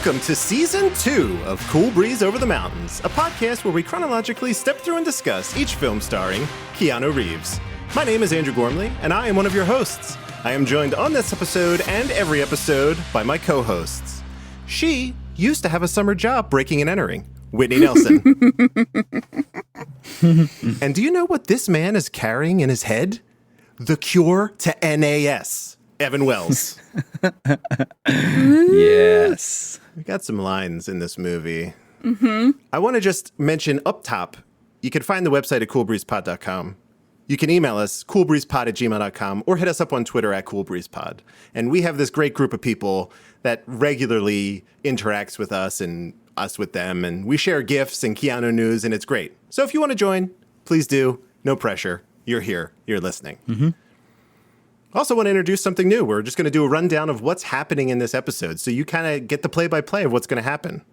Welcome to Season 2 of Cool Breeze Over the Mountains, a podcast where we chronologically step through and discuss each film starring Keanu Reeves. My name is Andrew Gormley, and I am one of your hosts. I am joined on this episode and every episode by my co-hosts. She used to have a summer job breaking and entering, Whitney Nelson. And do you know what this man is carrying in his head? The cure to NAS, Evan Wells. Yes. We got some lines in this movie. Mm-hmm. I want to just mention up top, you can find the website at coolbreezepod.com. You can email us, coolbreezepod@gmail.com, or hit us up on Twitter at coolbreezepod. And we have this great group of people that regularly interacts with us and us with them, and we share GIFs and Keanu news, and it's great. So if you want to join, please do. No pressure. You're here. You're listening. Mm-hmm. Also want to introduce something new. We're just going to do a rundown of what's happening in this episode, so you kind of get the play-by-play of what's going to happen.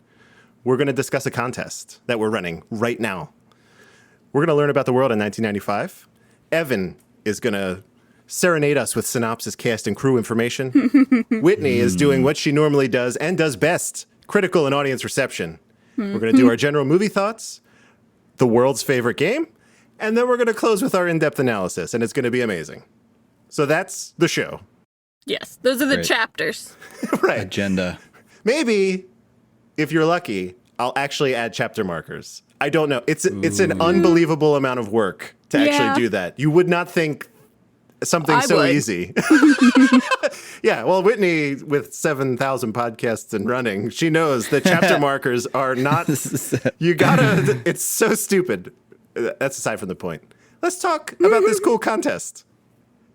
We're going to discuss a contest that we're running right now. We're going to learn about the world in 1995. Evan is going to serenade us with synopsis, cast, and crew information. Whitney is doing what she normally does and does best, critical and audience reception. We're going to do our general movie thoughts, the world's favorite game, and then we're going to close with our in-depth analysis, and it's going to be amazing. So that's the show. Yes, those are the Great. chapters. Right. Agenda. Maybe, if you're lucky, I'll actually add chapter markers. I don't know. It's an unbelievable amount of work to actually do that. You would not think something I so would. easy. Yeah, well, Whitney, with 7,000 podcasts and running, she knows that chapter markers are not... You gotta... It's so stupid. That's aside from the point. Let's talk about this cool contest.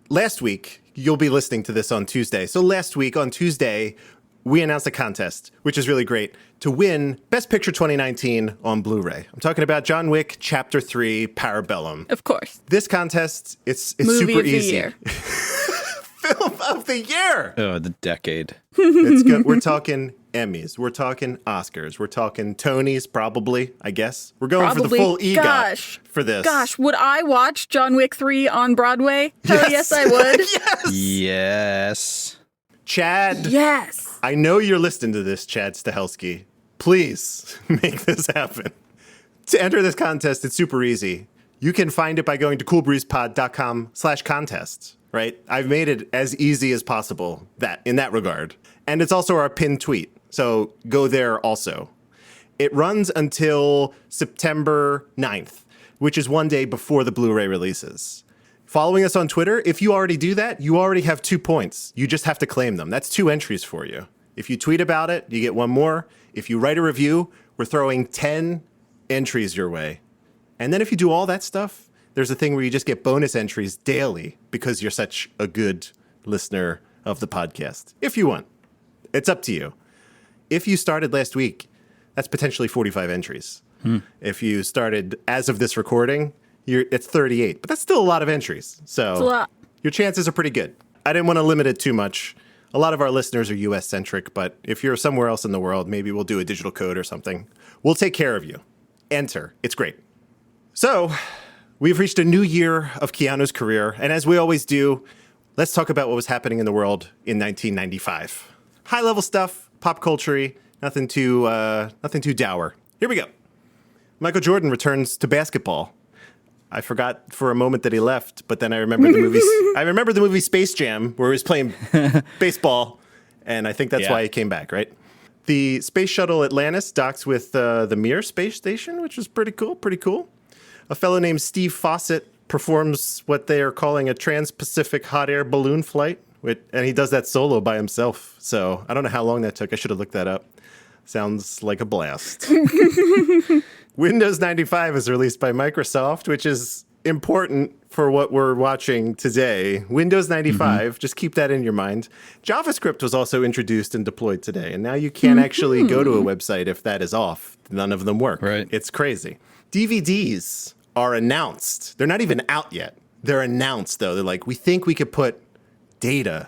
Last week, you'll be listening to this on Tuesday. So last week on Tuesday, we announced a contest, which is really great, to win Best Picture 2019 on Blu-ray. I'm talking about John Wick Chapter 3, Parabellum. Of course. This contest, it's Movie super of the easy. year. Film of the year! Oh, the decade. It's good. We're talking Emmys. We're talking Oscars. We're talking Tonys, probably, I guess. We're going for the full EGOT Gosh. for this. Gosh, would I watch John Wick 3 on Broadway? Hell yes, I would. Yes! Yes. Chad. Yes. I know you're listening to this, Chad Stahelski. Please make this happen. To enter this contest, it's super easy. You can find it by going to coolbreezepod.com/contest, right? I've made it as easy as possible in that regard. And it's also our pinned tweet, so go there also. It runs until September 9th, which is one day before the Blu-ray releases. Following us on Twitter, if you already do that, you already have 2 points. You just have to claim them. That's 2 entries for you. If you tweet about it, you get 1 more. If you write a review, we're throwing 10 entries your way. And then if you do all that stuff, there's a thing where you just get bonus entries daily because you're such a good listener of the podcast. If you want. It's up to you. If you started last week, that's potentially 45 entries. If you started as of this recording, it's 38. But that's still a lot of entries. So It's a lot. your chances are pretty good. I didn't want to limit it too much. A lot of our listeners are US-centric, but if you're somewhere else in the world, maybe we'll do a digital code or something. We'll take care of you. Enter. It's great. So, we've reached a new year of Keanu's career, and as we always do, let's talk about what was happening in the world in 1995. High-level stuff, pop culture-y, nothing too dour. Here we go. Michael Jordan returns to basketball. I forgot for a moment that he left, but then I remembered the movie. I remember the movie Space Jam, where he was playing baseball, and I think that's why he came back, right? The space shuttle Atlantis docks with the Mir space station, which is pretty cool. Pretty cool. A fellow named Steve Fawcett performs what they are calling a trans-Pacific hot air balloon flight, and he does that solo by himself. So I don't know how long that took. I should have looked that up. Sounds like a blast. Windows 95 is released by Microsoft, which is important for what we're watching today. Windows 95, just keep that in your mind. JavaScript was also introduced and deployed today, and now you can't actually go to a website if that is off. None of them work. Right. It's crazy. DVDs are announced. They're not even out yet. They're announced, though. They're like, we think we could put data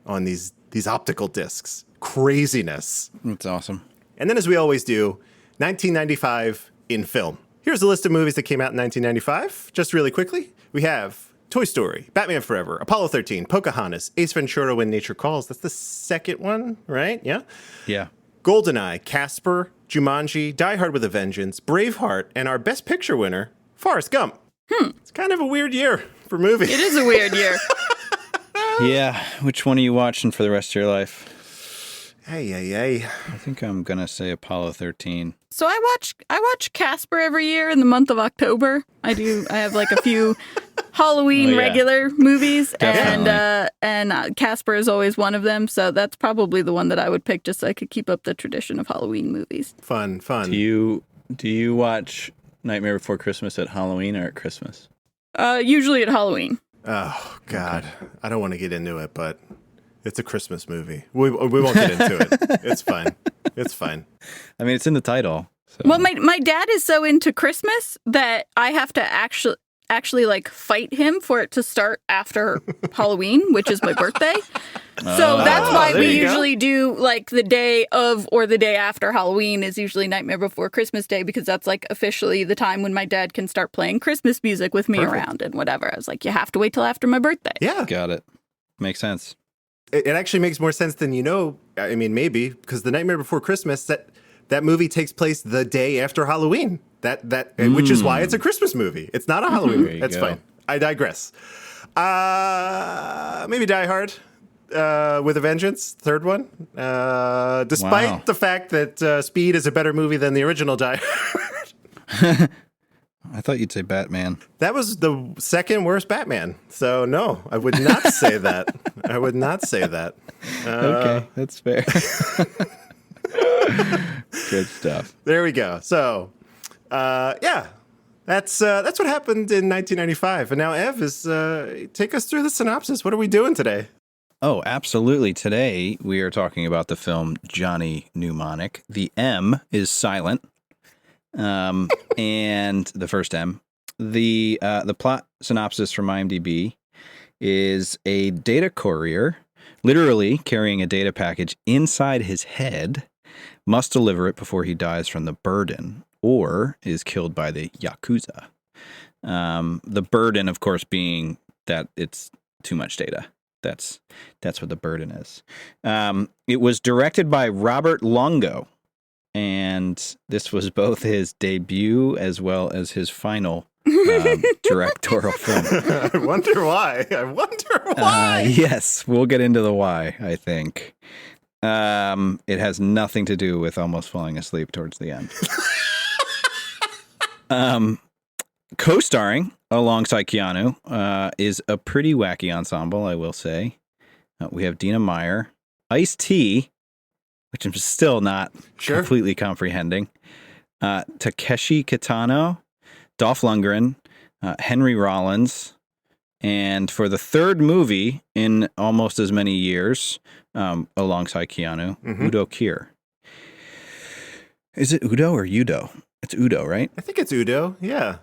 on these optical discs. Craziness. That's awesome. And then, as we always do, 1995 in film. Here's a list of movies that came out in 1995, just really quickly. We have Toy Story, Batman Forever, Apollo 13, Pocahontas, Ace Ventura, When Nature Calls. That's the second one, right? Yeah? Yeah. GoldenEye, Casper, Jumanji, Die Hard with a Vengeance, Braveheart, and our Best Picture winner, Forrest Gump. It's kind of a weird year for movies. It is a weird year. Yeah. Which one are you watching for the rest of your life? Hey. I think I'm going to say Apollo 13. So I watch Casper every year in the month of October. I have like a few Halloween regular movies, Definitely. and Casper is always one of them. So that's probably the one that I would pick, just so I could keep up the tradition of Halloween movies. Fun. Do you watch Nightmare Before Christmas at Halloween or at Christmas? Usually at Halloween. Oh, God. I don't want to get into it, but it's a Christmas movie. We won't get into it. It's fine. I mean, it's in the title. So. Well, my dad is so into Christmas that I have to actually like fight him for it to start after Halloween, which is my birthday. So that's why there we you go. usually do like the day of or the day after Halloween is usually Nightmare Before Christmas Day, because that's like officially the time when my dad can start playing Christmas music with me around and whatever. I was like, you have to wait till after my birthday. Yeah. Got it. Makes sense. It actually makes more sense than I mean, maybe, because The Nightmare Before Christmas, that movie takes place the day after Halloween. Which is why it's a Christmas movie. It's not a Halloween movie. That's fine. I digress. Maybe Die Hard with a Vengeance, third one. Despite the fact that Speed is a better movie than the original Die Hard. I thought you'd say Batman. That was the second worst Batman. So no, I would not say that. Okay, that's fair. Good stuff. There we go. So, that's what happened in 1995. And now Ev is take us through the synopsis. What are we doing today? Oh, absolutely. Today we are talking about the film Johnny Mnemonic. The M is silent, and the first M. The plot synopsis from IMDb is a data courier, literally carrying a data package inside his head, must deliver it before he dies from the burden or is killed by the Yakuza. The burden, of course, being that it's too much data. That's what the burden is. It was directed by Robert Longo, and this was both his debut as well as his final directorial film. I wonder why. Yes, we'll get into the why, I think. It has nothing to do with almost falling asleep towards the end. Co-starring alongside Keanu is a pretty wacky ensemble, I will say. We have Dina Meyer, Ice-T, which I'm still not completely comprehending, Takeshi Kitano, Dolph Lundgren, Henry Rollins, and for the third movie in almost as many years, alongside Keanu, Udo Kier. Is it Udo or Udo? It's Udo, right? I think it's Udo. Yeah.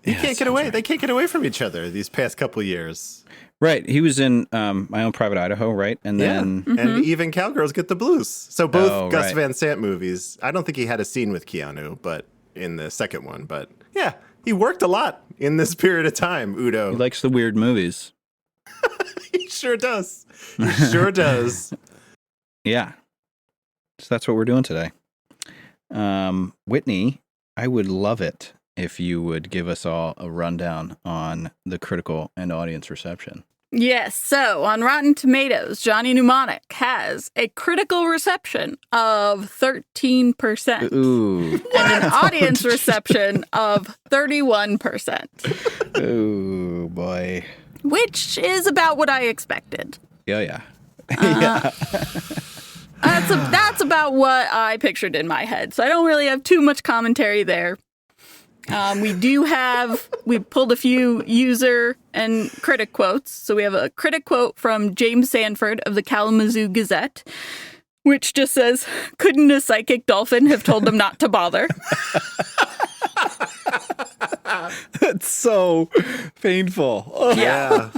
They can't get away. Right. They can't get away from each other these past couple years. Right. He was in My Own Private Idaho, right? And then and even Cowgirls Get the Blues. So both Gus Van Sant movies. I don't think he had a scene with Keanu, but in the second one. But yeah, he worked a lot in this period of time. Udo. He likes the weird movies. He sure does. Yeah. So that's what we're doing today. Whitney, I would love it if you would give us all a rundown on the critical and audience reception. Yes. So on Rotten Tomatoes, Johnny Mnemonic has a critical reception of 13%. Ooh. And an audience reception of 31%. Ooh, boy. Which is about what I expected. Yeah. That's about what I pictured in my head. So I don't really have too much commentary there. We pulled a few user and critic quotes. So we have a critic quote from James Sanford of the Kalamazoo Gazette, which just says, "Couldn't a psychic dolphin have told them not to bother?" That's so painful. Yeah.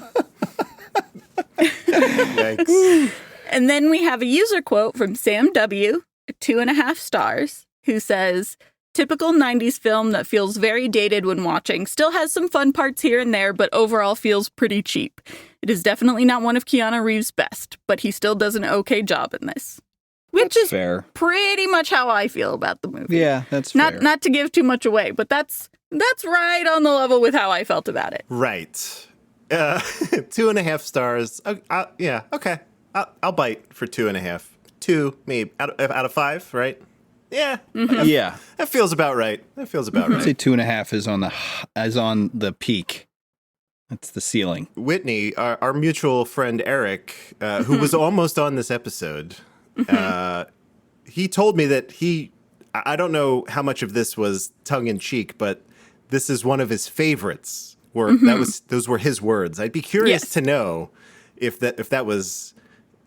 Yikes. And then we have a user quote from Sam W., 2.5 stars, who says, "Typical 90s film that feels very dated when watching. Still has some fun parts here and there, but overall feels pretty cheap. It is definitely not one of Keanu Reeves' best, but he still does an okay job in this." which That's is fair. pretty much how I feel about the movie. Yeah, that's fair. Not to give too much away, but that's right on the level with how I felt about it. Right. 2.5 stars. Yeah, okay. I'll bite for 2.5. 2, maybe, out of 5, right? Yeah. Yeah. That feels about right. That feels about I'd say right. 2.5 is on the peak. That's the ceiling. Whitney, our mutual friend Eric, who was almost on this episode, he told me that I don't know how much of this was tongue in cheek, but this is one of his favorites. Those were his words. I'd be curious to know if that was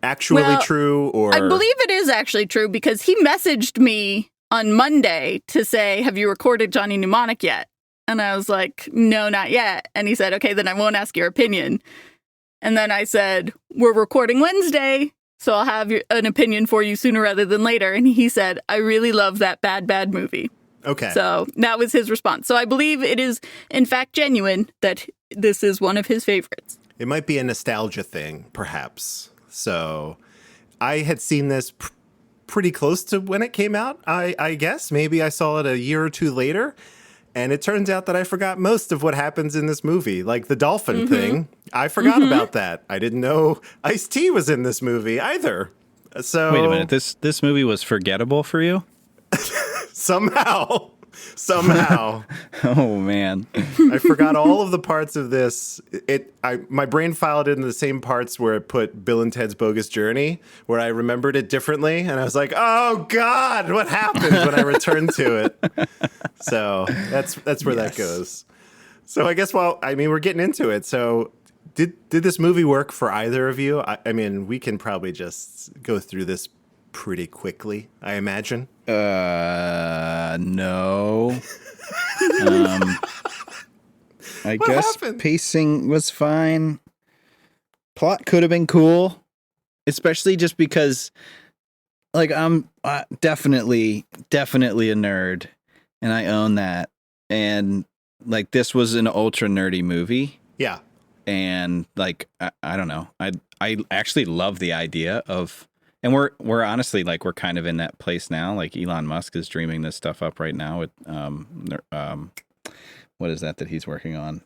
actually true, or I believe it is actually true because he messaged me on Monday to say, "Have you recorded Johnny Mnemonic yet?" And I was like, "No, not yet." And he said, "Okay, then I won't ask your opinion." And then I said, "We're recording Wednesday, so I'll have an opinion for you sooner rather than later." And he said, "I really love that bad movie." Okay. So that was his response. So I believe it is, in fact, genuine that this is one of his favorites. It might be a nostalgia thing, perhaps. So I had seen this pretty close to when it came out, I guess. Maybe I saw it a year or two later. And it turns out that I forgot most of what happens in this movie. Like the dolphin thing, I forgot about that. I didn't know Ice-T was in this movie either. So Wait a minute. This movie was forgettable for you? somehow, Oh, man. I forgot all of the parts of this. My brain filed it in the same parts where it put Bill and Ted's Bogus Journey, where I remembered it differently, and I was like, "Oh God, what happened?" when I returned to it. So that's where that goes. So I guess we're getting into it. So did this movie work for either of you? I mean, we can probably just go through this pretty quickly, I imagine. No. I guess happened? pacing was fine. Plot could have been cool, especially just because, like, I'm definitely a nerd, and I own that. And like, this was an ultra nerdy movie, Yeah. and like, I don't know, I actually love the idea of. And we're honestly, like, we're kind of in that place now. Like, Elon Musk is dreaming this stuff up right now with what is that he's working on?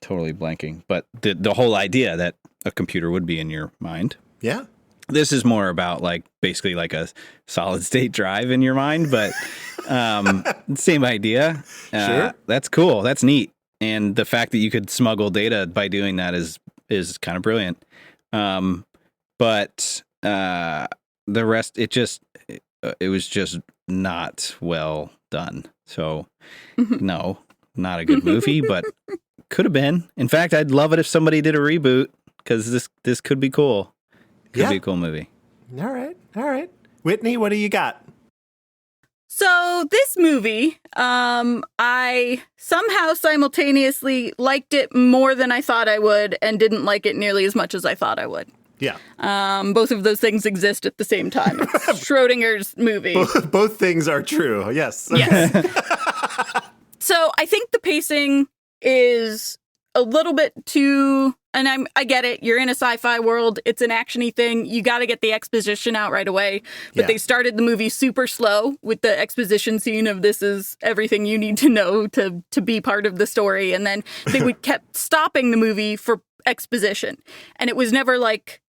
Totally blanking. But the whole idea that a computer would be in your mind. Yeah. This is more about, like, basically like a solid state drive in your mind, but same idea. Sure. That's cool. That's neat. And the fact that you could smuggle data by doing that is kind of brilliant. But the rest, it was just not well done. So no, not a good movie, but could have been. In fact, I'd love it if somebody did a reboot, because this could be cool. Could be a cool movie. All right. Whitney, what do you got? So this movie, I somehow simultaneously liked it more than I thought I would and didn't like it nearly as much as I thought I would. Yeah. Both of those things exist at the same time. It's Schrodinger's movie. Both things are true. Yes. Yes. So I think the pacing is a little bit too, and I get it. You're in a sci-fi world. It's an action-y thing. You got to get the exposition out right away. But they started the movie super slow with the exposition scene of this is everything you need to know to be part of the story. And then they kept stopping the movie for exposition. And it was never like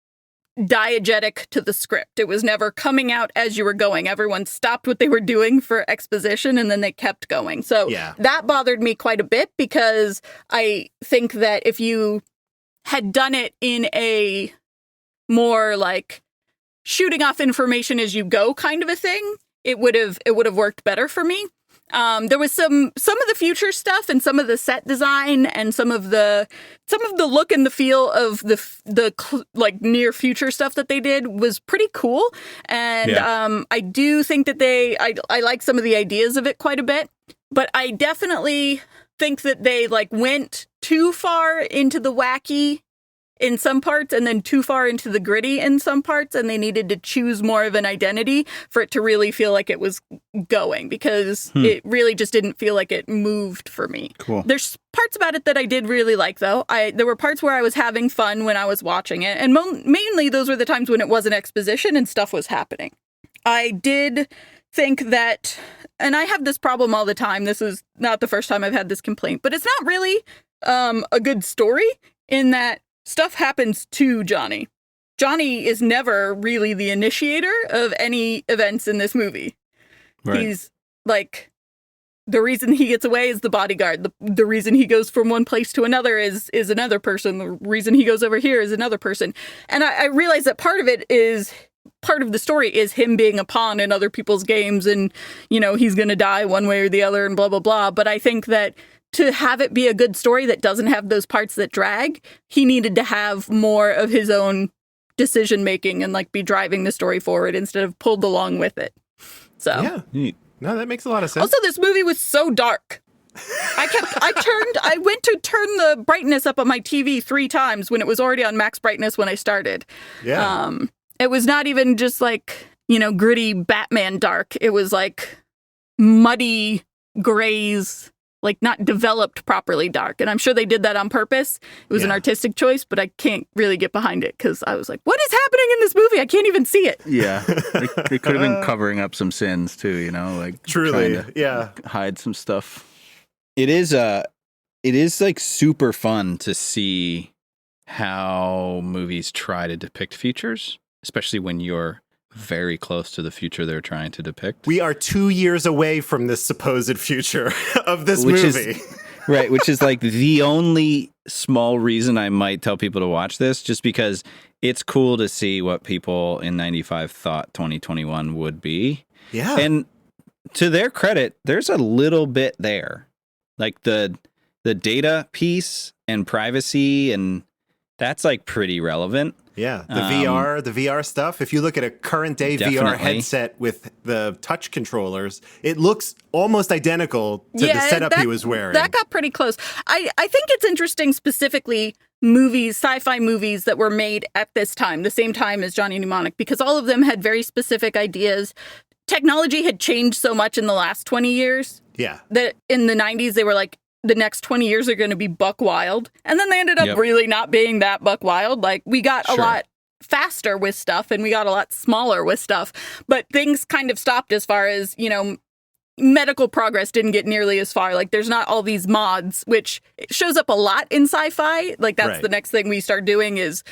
diegetic to the script. It was never coming out as you were going. Everyone stopped what they were doing for exposition and then they kept going. So that bothered me quite a bit, because I think that if you had done it in a more like shooting off information as you go kind of a thing, it would have worked better for me. There was some of the future stuff and some of the set design and some of the look and the feel of the like near future stuff that they did was pretty cool. And I do think that I like some of the ideas of it quite a bit, but I definitely think that they like went too far into the wacky in some parts and then too far into the gritty in some parts, and they needed to choose more of an identity for it to really feel like it was going, because it really just didn't feel like it moved for me. Cool. There's parts about it that I did really like, though. There were parts where I was having fun when I was watching it, and mainly those were the times when it wasn't exposition and stuff was happening. I did think that, and I have this problem all the time. This is not the first time I've had this complaint, but it's not really a good story in that stuff happens to Johnny. Johnny is never really the initiator of any events in this movie. Right. He's like, the reason he gets away is the bodyguard. The reason he goes from one place to another is another person. The reason he goes over here is another person. And I realize that part of the story is him being a pawn in other people's games and, he's going to die one way or the other and blah, blah, blah. But I think that to have it be a good story that doesn't have those parts that drag, he needed to have more of his own decision making and like be driving the story forward instead of pulled along with it. So Yeah. Neat. No, that makes a lot of sense. also this movie was so dark. I went to turn the brightness up on my TV 3 times when it was already on max brightness when I started. Yeah. It was not even just like, gritty Batman dark. It was like muddy grays, like not developed properly dark. And I'm sure they did that on purpose. It was an artistic choice, but I can't really get behind it because I was like, what is happening in this movie? I can't even see it. Yeah. They could have been covering up some sins too, like Truly. trying to Yeah. hide some stuff. It is like super fun to see how movies try to depict futures, especially when you're very close to the future they're trying to depict. We are 2 years away from this supposed future of this Which movie. Right, which is like the only small reason I might tell people to watch this, just because it's cool to see what people in 95 thought 2021 would be. Yeah. And to their credit, there's a little bit there. Like the data piece and privacy, and that's like pretty relevant. Yeah, the VR stuff. If you look at a current day VR headset with the touch controllers, it looks almost identical to the setup he was wearing. That got pretty close. I think it's interesting specifically sci-fi movies that were made at this time, the same time as Johnny Mnemonic, because all of them had very specific ideas. Technology had changed so much in the last 20 years. Yeah. That in the 90s, they were like, the next 20 years are going to be buck wild. And then they ended up really not being that buck wild. Like, we got a lot faster with stuff and we got a lot smaller with stuff. But things kind of stopped as far as, medical progress didn't get nearly as far. Like, there's not all these mods, which shows up a lot in sci-fi. Like, that's the next thing we start doing is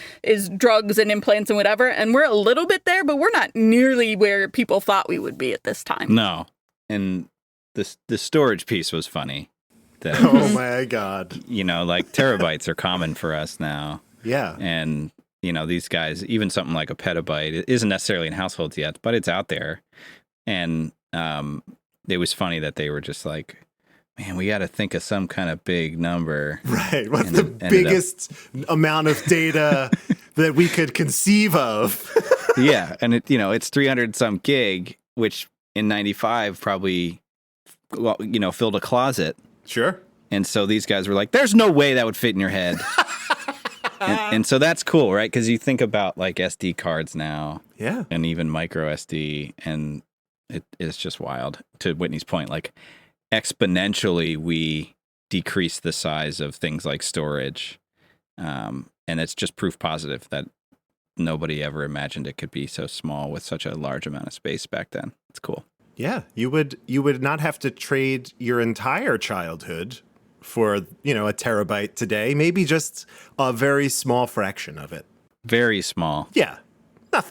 drugs and implants and whatever. And we're a little bit there, but we're not nearly where people thought we would be at this time. No. And the storage piece was funny. Oh my God. Like terabytes are common for us now. Yeah. And, these guys, even something like a petabyte, it isn't necessarily in households yet, but it's out there. And it was funny that they were just like, man, we got to think of some kind of big number. Right. What's the biggest amount of data that we could conceive of? Yeah. And, it's 300 some gig, which in 95 probably, filled a closet. Sure. And so these guys were like, there's no way that would fit in your head. and so that's cool, right? Because you think about like SD cards now. Yeah. And even micro SD. And it's just wild. To Whitney's point, like exponentially we decrease the size of things like storage. And it's just proof positive that nobody ever imagined it could be so small with such a large amount of space back then. It's cool. Yeah, you would not have to trade your entire childhood for, a terabyte today. Maybe just a very small fraction of it. Very small. Yeah.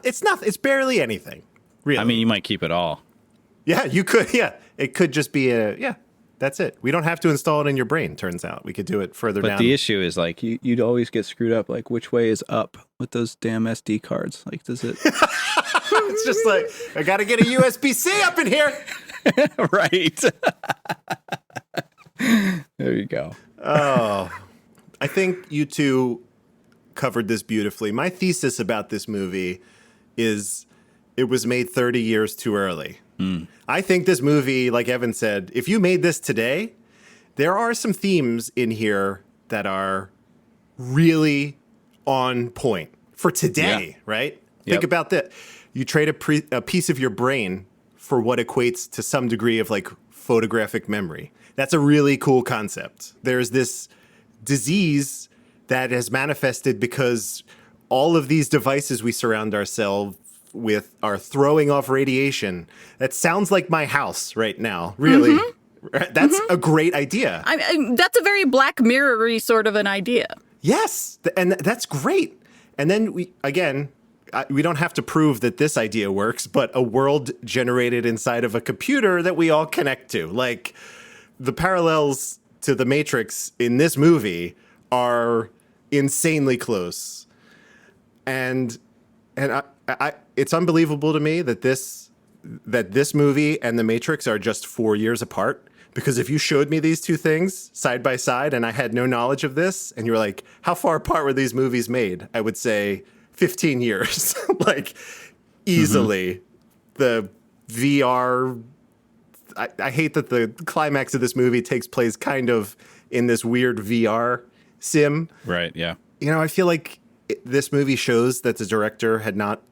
It's barely anything, really. I mean, you might keep it all. Yeah, you could. Yeah, it could just be that's it. We don't have to install it in your brain, turns out. We could do it further down. But the issue is like you'd always get screwed up. Like, which way is up with those damn SD cards? Like, does it... It's just like, I got to get a USB-C up in here. Right. There you go. Oh, I think you two covered this beautifully. My thesis about this movie is it was made 30 years too early. I think this movie, like Evan said, if you made this today, there are some themes in here that are really on point for today, right? Think about that. You trade a piece of your brain for what equates to some degree of like photographic memory. That's a really cool concept. There's this disease that has manifested because all of these devices we surround ourselves are throwing off radiation. That sounds like my house right now. Really. That's a great idea. That's a very Black Mirror-y sort of an idea. Yes, and that's great. And then we don't have to prove that this idea works, but a world generated inside of a computer that we all connect to. Like, the parallels to the Matrix in this movie are insanely close. And it's unbelievable to me that this movie and the Matrix are just 4 years apart. Because if you showed me these two things side by side and I had no knowledge of this, and you were like, how far apart were these movies made? I would say 15 years. Like, easily. The VR... I hate that the climax of this movie takes place kind of in this weird VR sim. Right, yeah. You know, I feel like this movie shows that the director had not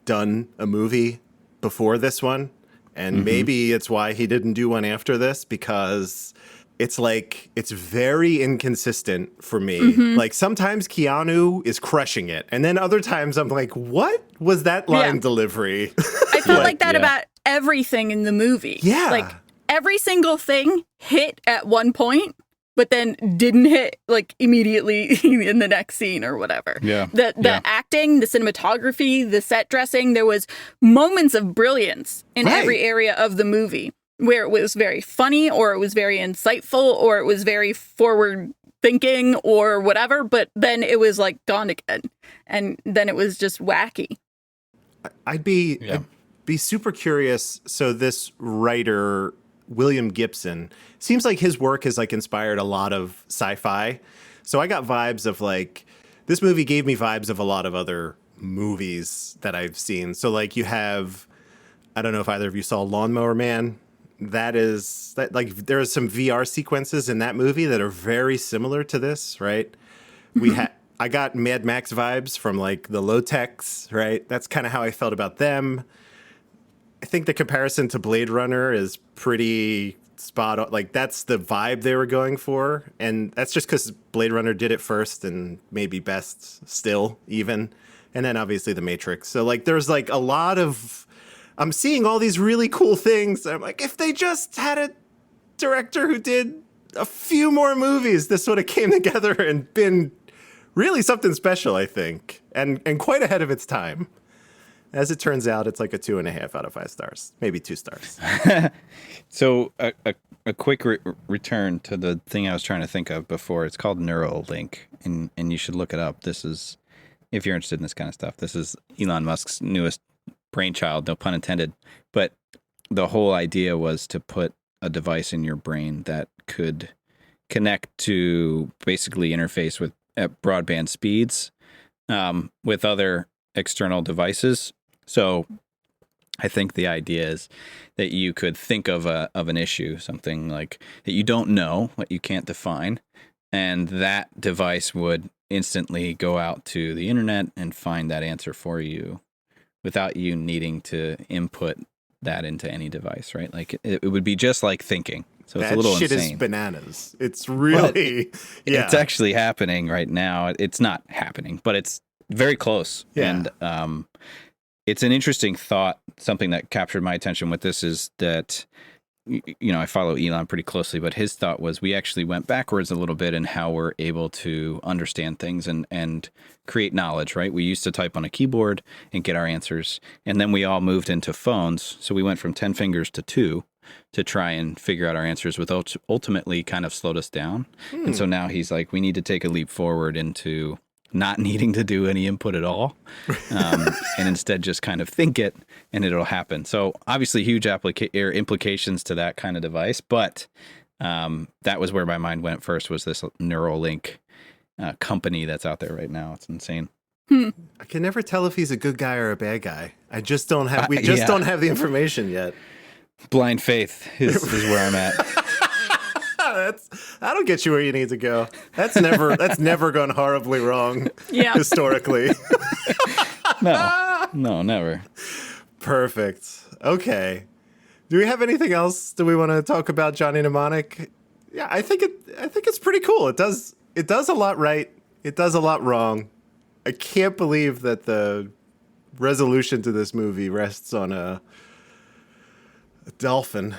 done a movie before this one. And maybe it's why he didn't do one after this, because it's like, it's very inconsistent for me. Like, sometimes Keanu is crushing it. And then other times I'm like, what was that line delivery? I felt like that about everything in the movie. Yeah. Like, every single thing hit at one point, but then didn't hit, like, immediately in the next scene or whatever. Yeah. The acting, the cinematography, the set dressing, there was moments of brilliance in every area of the movie where it was very funny, or it was very insightful, or it was very forward thinking or whatever, but then it was, like, gone again. And then it was just wacky. I'd be super curious. So this writer, William Gibson, seems like his work has, like, inspired a lot of sci-fi. So I got vibes of, like, this movie gave me vibes of a lot of other movies that I've seen. So, like, you have, I don't know if either of you saw Lawnmower Man. That like, there are some VR sequences in that movie that are very similar to this, right? I got Mad Max vibes from, like, the Low-Techs, right? That's kind of how I felt about them. I think the comparison to Blade Runner is pretty spot on. Like, that's the vibe they were going for. And that's just because Blade Runner did it first and maybe best still, even. And then obviously the Matrix. So, like, there's, like, a lot of... I'm seeing all these really cool things. I'm like, if they just had a director who did a few more movies, this would have came together and been really something special, I think. And quite ahead of its time. As it turns out, it's like a 2.5 out of 5 stars, maybe 2 stars. So a quick return to the thing I was trying to think of before. It's called Neuralink, and you should look it up. This is, if you're interested in this kind of stuff, this is Elon Musk's newest brainchild, no pun intended. But the whole idea was to put a device in your brain that could connect to, basically interface with at broadband speeds with other external devices. So I think the idea is that you could think of an issue, something like that you don't know, what you can't define, and that device would instantly go out to the internet and find that answer for you without you needing to input that into any device, right? Like, it would be just like thinking. So it's a little insane. That shit is bananas. It's really, It's actually happening right now. It's not happening, but it's very close. Yeah. And it's an interesting thought. Something that captured my attention with this is that, you know, I follow Elon pretty closely, but his thought was we actually went backwards a little bit in how we're able to understand things and create knowledge, right? We used to type on a keyboard and get our answers, and then we all moved into phones. So we went from 10 fingers to 2 to try and figure out our answers, with ultimately kind of slowed us down. And so now he's like, we need to take a leap forward into not needing to do any input at all, and instead just kind of think it and it'll happen. So obviously huge implications to that kind of device, but that was where my mind went first, was this Neuralink company that's out there right now. It's insane. I can never tell if he's a good guy or a bad guy. I just don't have, don't have the information yet. Blind faith is where I'm at. That'll get you where you need to go. That's never gone horribly wrong. Yeah. Historically. No, never. Perfect. Okay. Do we have anything else that we want to talk about Johnny Mnemonic? Yeah, I think it's pretty cool. It does a lot right. It does a lot wrong. I can't believe that the resolution to this movie rests on a dolphin.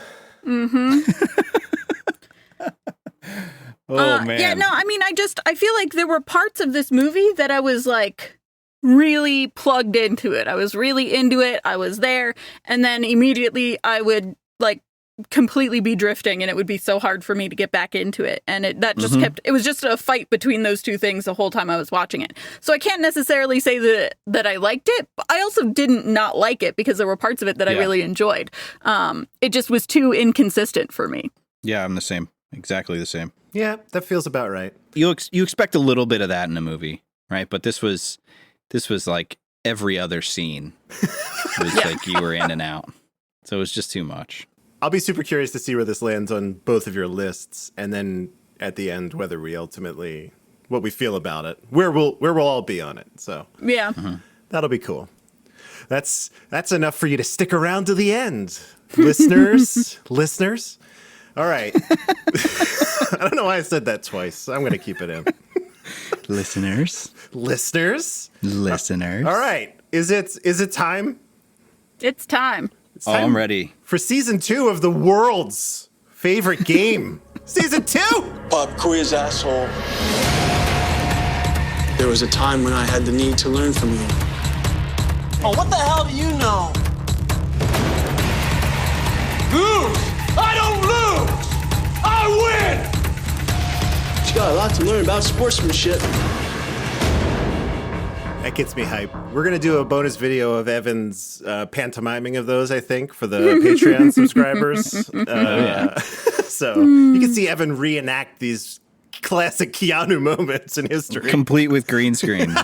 Oh, man. Yeah, no, I mean, I feel like there were parts of this movie that I was like really plugged into it. I was really into it. I was there. And then immediately I would like completely be drifting and it would be so hard for me to get back into it. And that just it was just a fight between those two things the whole time I was watching it. So I can't necessarily say that I liked it, but I also didn't not like it because there were parts of it that I really enjoyed. It just was too inconsistent for me. Yeah, I'm the same. Exactly the same. Yeah, that feels about right. You expect a little bit of that in a movie, right? But this was like every other scene. It was like you were in and out. So it was just too much. I'll be super curious to see where this lands on both of your lists, and then at the end, whether we ultimately, what we feel about it, where we'll all be on it. So Yeah. that'll be cool. That's enough for you to stick around to the end, listeners. Listeners. All right. I don't know why I said that twice. I'm going to keep it in. Listeners. All right. Is it time? It's time. It's time I'm ready. for season 2 of the world's favorite game. Season 2. Pop quiz, asshole. There was a time when I had the need to learn from you. Oh, what the hell do you know? Lose! I don't lose! I win! You got a lot to learn about sportsmanship. That gets me hype. We're going to do a bonus video of Evan's pantomiming of those, I think, for the Patreon subscribers. So you can see Evan reenact these classic Keanu moments in history. Complete with green screen.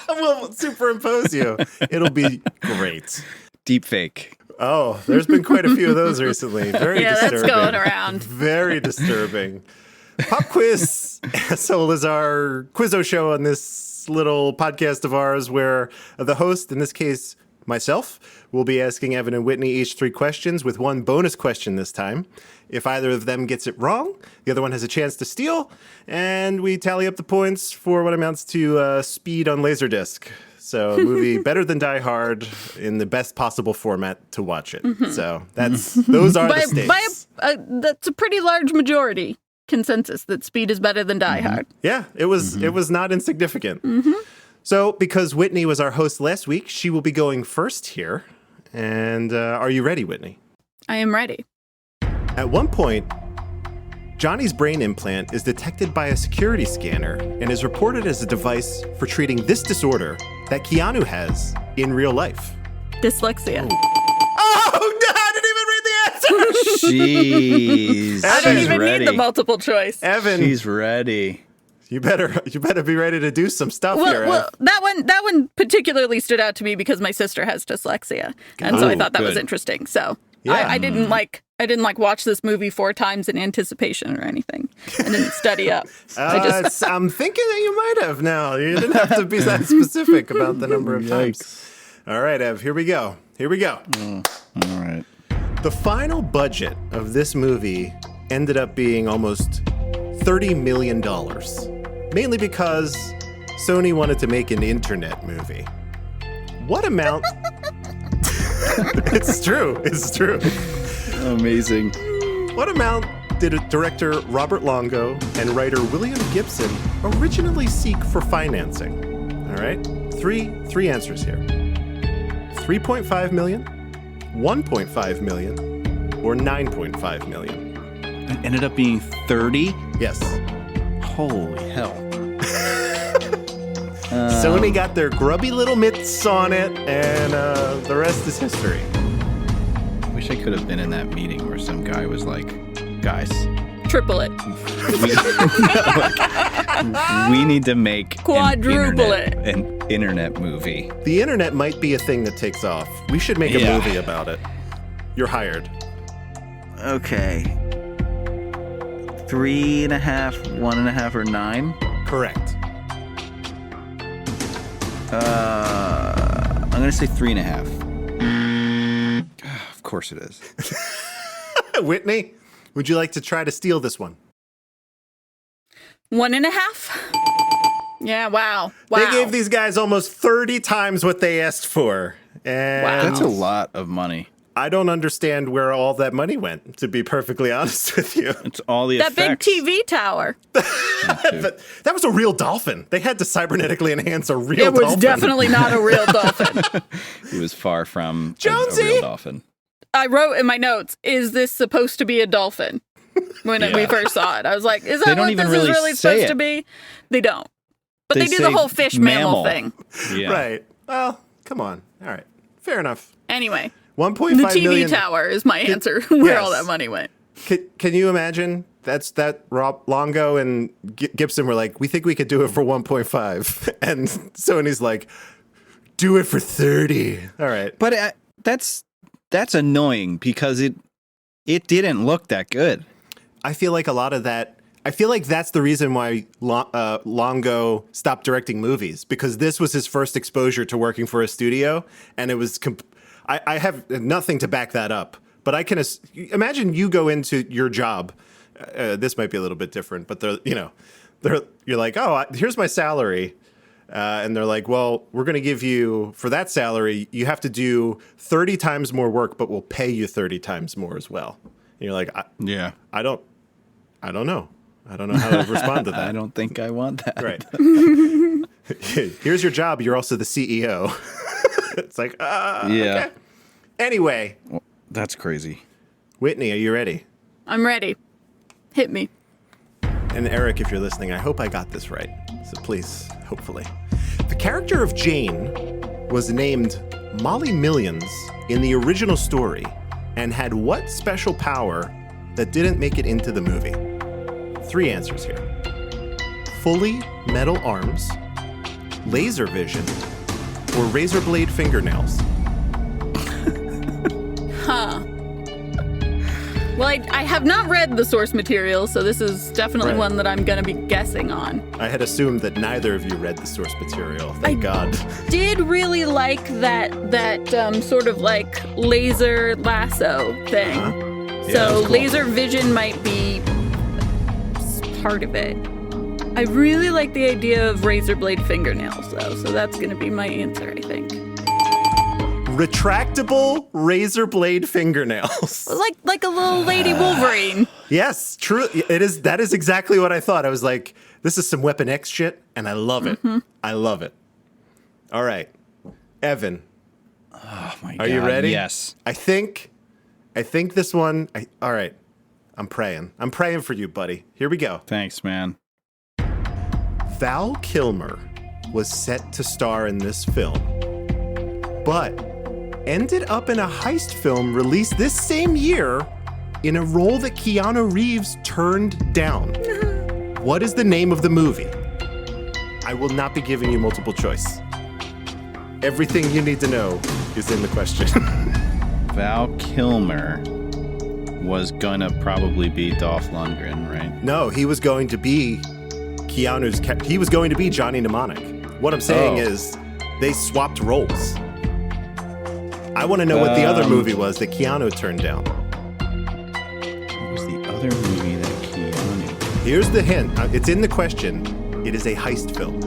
We'll superimpose you. It'll be great. Deep fake. Oh, there's been quite a few of those recently. Very disturbing. That's going around. Very disturbing. Pop Quiz Asshole is our Quizzo show on this little podcast of ours where the host, in this case myself, will be asking Evan and Whitney each 3 questions with one bonus question this time. If either of them gets it wrong, the other one has a chance to steal, and we tally up the points for what amounts to speed on Laserdisc. So a movie better than Die Hard in the best possible format to watch it. So those are the stakes. That's a pretty large majority consensus that Speed is better than Die Hard. Yeah, it was not insignificant. So because Whitney was our host last week, she will be going first here. And are you ready, Whitney? I am ready. At one point, Johnny's brain implant is detected by a security scanner and is reported as a device for treating this disorder that Keanu has in real life. Dyslexia. Oh, no, I didn't even read the answer. Jeez. I don't She's even ready. need the multiple choice. Evan, She's ready. you better be ready to do some stuff here. Well, that one particularly stood out to me because my sister has dyslexia, and so I Oh, thought that was good. interesting. So Yeah. I didn't watch this movie 4 times in anticipation or anything. I didn't study up. I'm thinking that you might have now. You didn't have to be that specific about the number of times. All right, Ev, here we go. All right. The final budget of this movie ended up being almost $30 million, mainly because Sony wanted to make an internet movie. What amount? It's true. Amazing. What amount did director Robert Longo and writer William Gibson originally seek for financing? All right, three answers here. 3.5 million, 1.5 million, or 9.5 million? It ended up being 30? Yes. Holy hell. Sony got their grubby little mitts on it, and the rest is history. Wish I could have been in that meeting where some guy was like, guys, Triple it. we need to make Quadruple an internet movie. The internet might be a thing that takes off. We should make a Yeah. movie about it. You're hired. Okay. 3.5, 1.5, or 9? Correct. I'm gonna say 3.5. Of course it is. Whitney, would you like to try to steal this one? 1.5. Yeah, wow. They gave these guys almost 30 times what they asked for. And Wow. That's a lot of money. I don't understand where all that money went, to be perfectly honest with you. It's all the That effects. big TV tower. But that was a real dolphin. They had to cybernetically enhance a real It was dolphin. definitely not a real dolphin. It was far from a Jonesy! real dolphin. I wrote in my notes, is this supposed to be a dolphin? When we first saw it. I was like, is that don't what even this really is really say supposed it. to be? They don't. But they do say the whole fish mammal thing. Yeah. Right. Well, come on. All right. Fair enough. Anyway, 1.5 the TV million. tower is my answer where yes. all that money went. Can you imagine? That Rob Longo and Gibson were like, we think we could do it for 1.5. And Sony's like, do it for 30. All right. But that's annoying because it didn't look that good. I feel like a lot of that, I feel like that's the reason why Longo stopped directing movies, because this was his first exposure to working for a studio. And it was, I have nothing to back that up, but I can imagine you go into your job. This might be a little bit different, but you're like, oh, here's my salary. And they're like, well, we're going to give you, for that salary, you have to do 30 times more work, but we'll pay you 30 times more as well. And you're like, I don't know. I don't know how to respond to that. I don't think I want that. Right. Here's your job. You're also the CEO. It's like, Yeah. Okay. Anyway. Well, that's crazy. Whitney, are you ready? I'm ready. Hit me. And Eric, if you're listening, I hope I got this right. So please, hopefully. The character of Jane was named Molly Millions in the original story and had what special power that didn't make it into the movie? 3 answers here. Fully metal arms, laser vision, or razor blade fingernails? Huh. Well, I have not read the source material, so this is definitely Right. one that I'm going to be guessing on. I had assumed that neither of you read the source material. Thank God. Did really like that sort of like laser lasso thing. Yeah, So that's cool. laser vision might be part of it. I really like the idea of razor blade fingernails, though, so that's going to be my answer, I think. Retractable razor blade fingernails. Like a little lady Wolverine. Yes, true. It is. That is exactly what I thought. I was like, this is some Weapon X shit, and I love it. I love it. All right, Evan, Oh my God. are you ready? Yes. I think this one. All right, I'm praying. I'm praying for you, buddy. Here we go. Thanks, man. Val Kilmer was set to star in this film, but ended up in a heist film released this same year in a role that Keanu Reeves turned down. What is the name of the movie? I will not be giving you multiple choice. Everything you need to know is in the question. Val Kilmer was gonna probably be Dolph Lundgren, right? No, he was going to be he was going to be Johnny Mnemonic. What I'm saying is they swapped roles. I want to know what the other movie was that Keanu turned down. What was the other movie that Keanu? Here's the hint. It's in the question. It is a heist film.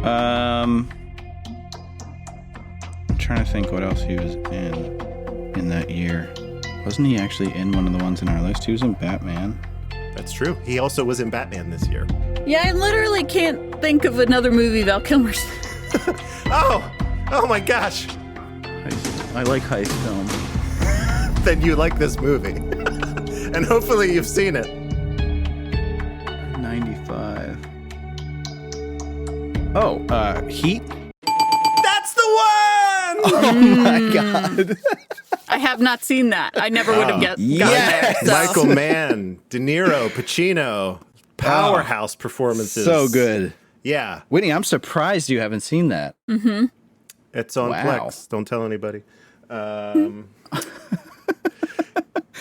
I'm trying to think what else he was in that year. Wasn't he actually in one of the ones in our list? He was in Batman. That's true. He also was in Batman this year. Yeah, I literally can't think of another movie Val Kilmer's. Oh my gosh. I like heist film. Then you like this movie. And hopefully you've seen it. 95. Oh, Heat? That's the one! Oh my God. I have not seen that. I never would have guessed. yes! So. Michael Mann, De Niro, Pacino, powerhouse performances. So good. Yeah, Whitney, I'm surprised you haven't seen that. it's on Wow. Plex. Don't tell anybody.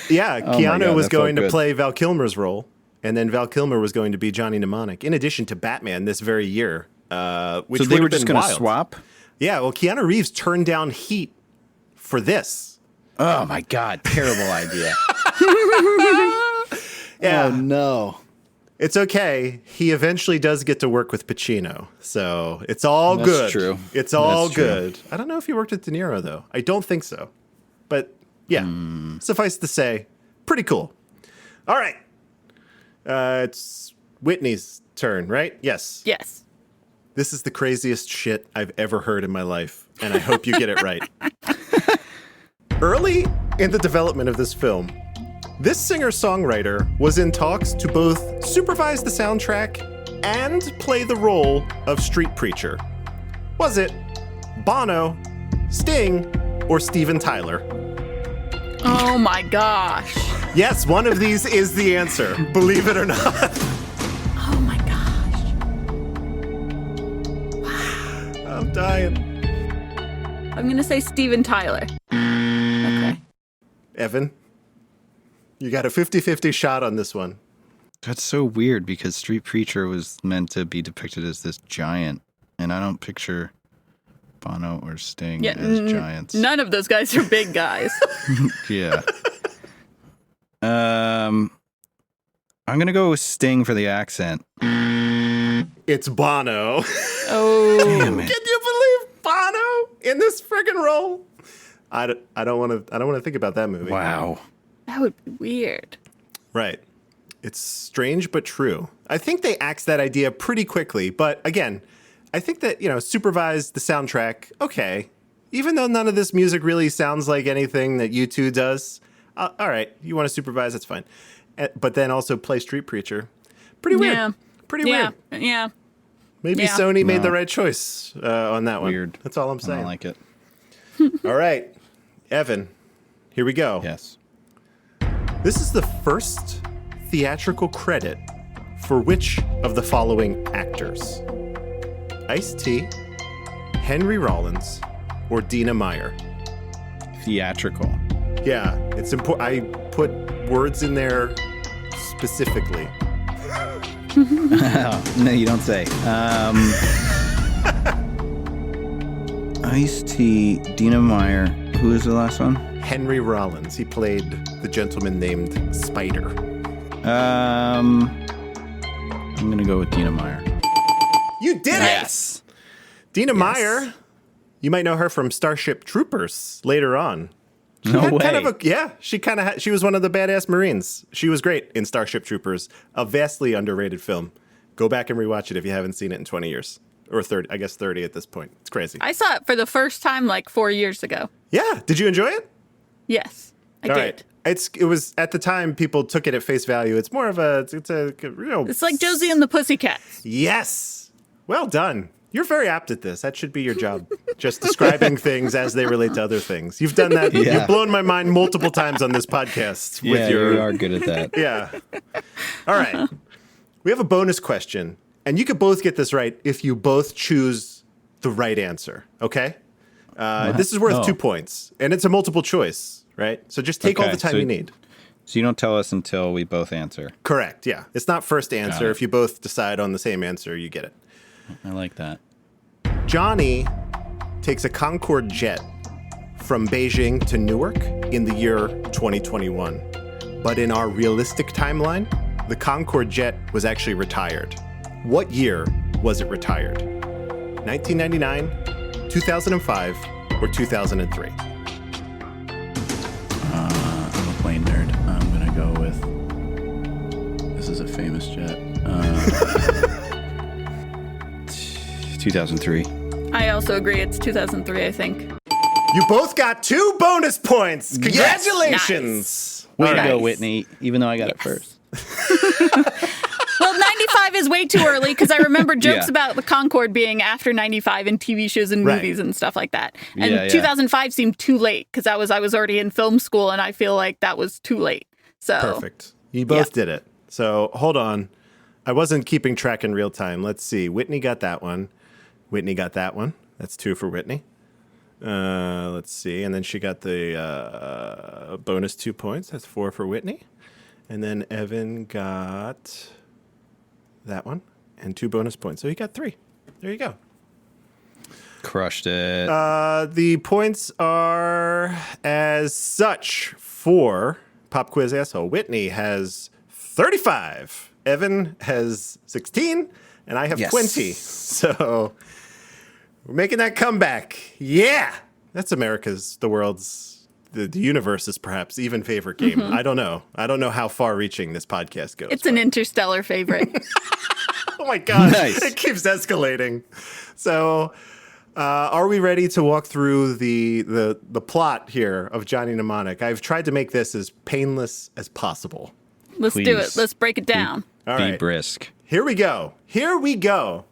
Yeah, my Keanu God, was that felt going to good. play Val Kilmer's role, and then Val Kilmer was going to be Johnny Mnemonic, in addition to Batman this very year. Which So they would were have just been going to wild. swap? Yeah, well, Keanu Reeves turned down Heat for this. Oh my God, terrible idea. Yeah. Oh, no. It's okay. He eventually does get to work with Pacino, so it's all That's good. true. It's all That's true. good. I don't know if he worked with De Niro, though. I don't think so. But yeah, suffice to say, pretty cool. All right. It's Whitney's turn, right? Yes. Yes. This is the craziest shit I've ever heard in my life, and I hope you get it right. Early in the development of this film, this singer-songwriter was in talks to both supervise the soundtrack and play the role of street preacher. Was it Bono, Sting, or Steven Tyler? Oh my gosh. Yes, one of these is the answer, believe it or not. Oh my gosh. I'm dying. I'm going to say Steven Tyler. Okay. Evan, you got a 50-50 shot on this one. That's so weird because Street Preacher was meant to be depicted as this giant, and I don't picture Bono or Sting as giants. None of those guys are big guys. Yeah. I'm gonna go with Sting for the accent. It's Bono. Oh. Damn it. Can you believe Bono in this friggin' role? I don't want to think about that movie. Wow. That would be weird. Right. It's strange but true. I think they axed that idea pretty quickly, but again, I think that, supervise the soundtrack, okay. Even though none of this music really sounds like anything that U2 does, all right, you want to supervise, that's fine. But then also play Street Preacher. Pretty weird. Yeah. Pretty weird. Yeah. Maybe Yeah. Sony made No. the right choice on that one. Weird. That's all I'm I saying. don't like it. All right, Evan, here we go. Yes. This is the first theatrical credit for which of the following actors? Ice-T, Henry Rollins, or Dina Meyer? Theatrical. Yeah, it's important. I put words in there specifically. No, you don't say. Ice-T, Dina Meyer. Who is the last one? Henry Rollins. He played the gentleman named Spider. I'm gonna go with Dina Meyer. You did it! Yes. Dina Meyer. You might know her from Starship Troopers later on. No Had way. She was one of the badass Marines. She was great in Starship Troopers, a vastly underrated film. Go back and rewatch it if you haven't seen it in 20 years. Or 30, I guess 30 at this point. It's crazy. I saw it for the first time like 4 years ago. Yeah. Did you enjoy it? Yes, I All did. right. It was at the time people took it at face value. It's more of it's a real. It's like Josie and the Pussycats. Yes. Well done. You're very apt at this. That should be your job. Just describing things as they relate to other things. You've done that. Yeah. You've blown my mind multiple times on this podcast. Yeah, with your, you are good at that. Yeah. All right. We have a bonus question, and you could both get this right if you both choose the right answer. Okay? This is worth 2 points, and it's a multiple choice, right? So just take all Okay, the time so- you need. So you don't tell us until we both answer. Correct. Yeah. It's not first answer. it. If you both decide on the same answer, you get it. I like that. Johnny takes a Concorde jet from Beijing to Newark in the year 2021. But in our realistic timeline, the Concorde jet was actually retired. What year was it retired? 1999, 2005, or 2003? I'm a plane nerd. I'm going to go with... This is a famous jet. 2003. I also agree. It's 2003, I think. You both got 2 bonus points. Congratulations. Way All to right. go, Whitney, even though I got it first. Well, 95 is way too early because I remember jokes Yeah. about the Concorde being after 95 in TV shows and Right. movies and stuff like that. And Yeah, yeah. 2005 seemed too late because I was already in film school and I feel like that was too late. So Perfect. You both did it. So hold on. I wasn't keeping track in real time. Let's see. Whitney got that one. Whitney got that one. That's 2 for Whitney. Let's see. And then she got the bonus 2 points. That's 4 for Whitney. And then Evan got that one and 2 bonus points. So he got 3. There you go. Crushed it. The points are as such for Pop quiz asshole. Whitney has 35. Evan has 16. And I have 20. So we're making that comeback. Yeah. That's America's, the world's, the universe's perhaps even favorite game. I don't know. I don't know how far reaching this podcast goes. It's an interstellar favorite. Oh my God. Nice. It keeps escalating. So are we ready to walk through the plot here of Johnny Mnemonic? I've tried to make this as painless as possible. Let's do it. Please. Let's break it down. All Be right. brisk. Here we go. Here we go.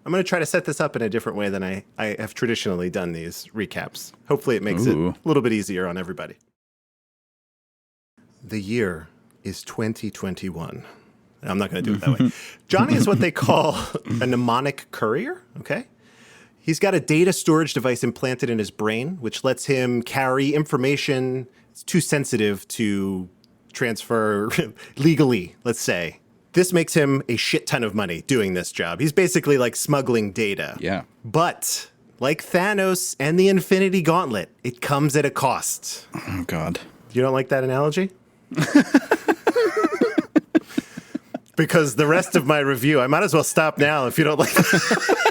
I'm going to try to set this up in a different way than I have traditionally done these recaps. Hopefully it makes it a little bit easier on everybody. The year is 2021. I'm not going to do it that way. Johnny is what they call a mnemonic courier, okay? He's got a data storage device implanted in his brain, which lets him carry information. It's too sensitive to transfer legally, let's say. This makes him a shit ton of money doing this job. He's basically like smuggling data. Yeah. But like Thanos and the Infinity Gauntlet, it comes at a cost. Oh, God. You don't like that analogy? Because the rest of my review, I might as well stop now if you don't like that.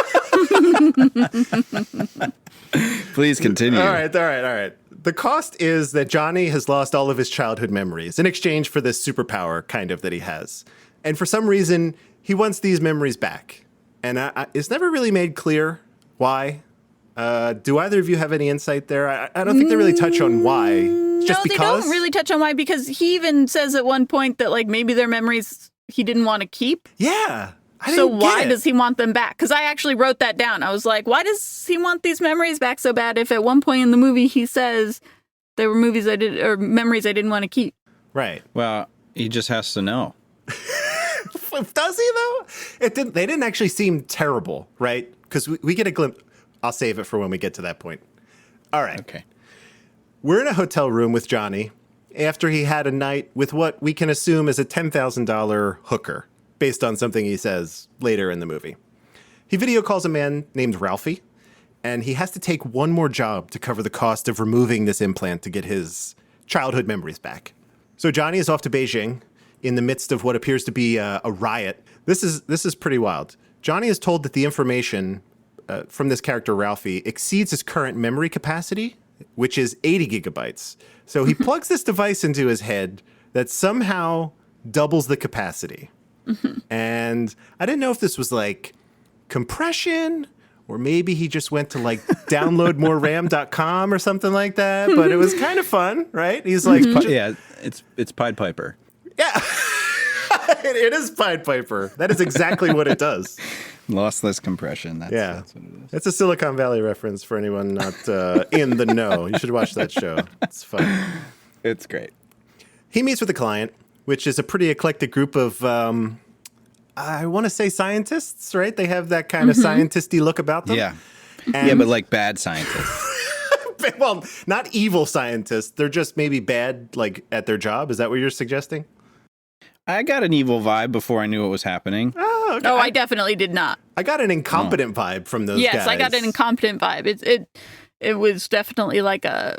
Please continue. All right. The cost is that Johnny has lost all of his childhood memories in exchange for this superpower kind of that he has. And for some reason, he wants these memories back. And it's never really made clear why. Do either of you have any insight there? I don't think they really touch on why. Just They don't really touch on why, because he even says at one point that like maybe their memories he didn't want to keep. Yeah. So why does he want them back? Because I actually wrote that down. I was like, why does he want these memories back so bad if at one point in the movie he says there were memories I didn't want to keep? Right. Well, he just has to know. Does he, though? They didn't actually seem terrible, right? Because we get a glimpse. I'll save it for when we get to that point. All right. Okay. We're in a hotel room with Johnny after he had a night with what we can assume is a $10,000 hooker, based on something he says later in the movie. He video calls a man named Ralphie, and he has to take one more job to cover the cost of removing this implant to get his childhood memories back. So Johnny is off to Beijing in the midst of what appears to be a riot. This is pretty wild. Johnny is told that the information from this character, Ralphie, exceeds his current memory capacity, which is 80 gigabytes. So he plugs this device into his head that somehow doubles the capacity. And I didn't know if this was like compression or maybe he just went to like downloadmoreram.com or something like that. But it was kind of fun, right? He's like, Yeah, it's Pied Piper. yeah, it is Pied Piper. That is exactly what it does. Lossless compression. That's what it is. It's a Silicon Valley reference for anyone not in the know. You should watch that show. It's fun. It's great. He meets with a client, which is a pretty eclectic group of, I want to say scientists, right? They have that kind of scientisty look about them. Yeah. And, Yeah, but like bad scientists. well, not evil scientists. They're just maybe bad, like at their job. Is that what you're suggesting? I got an evil vibe before I knew what was happening. Oh, okay. Oh, I definitely did not. I got an incompetent vibe from those guys. Yes, I got an incompetent vibe. It was definitely like a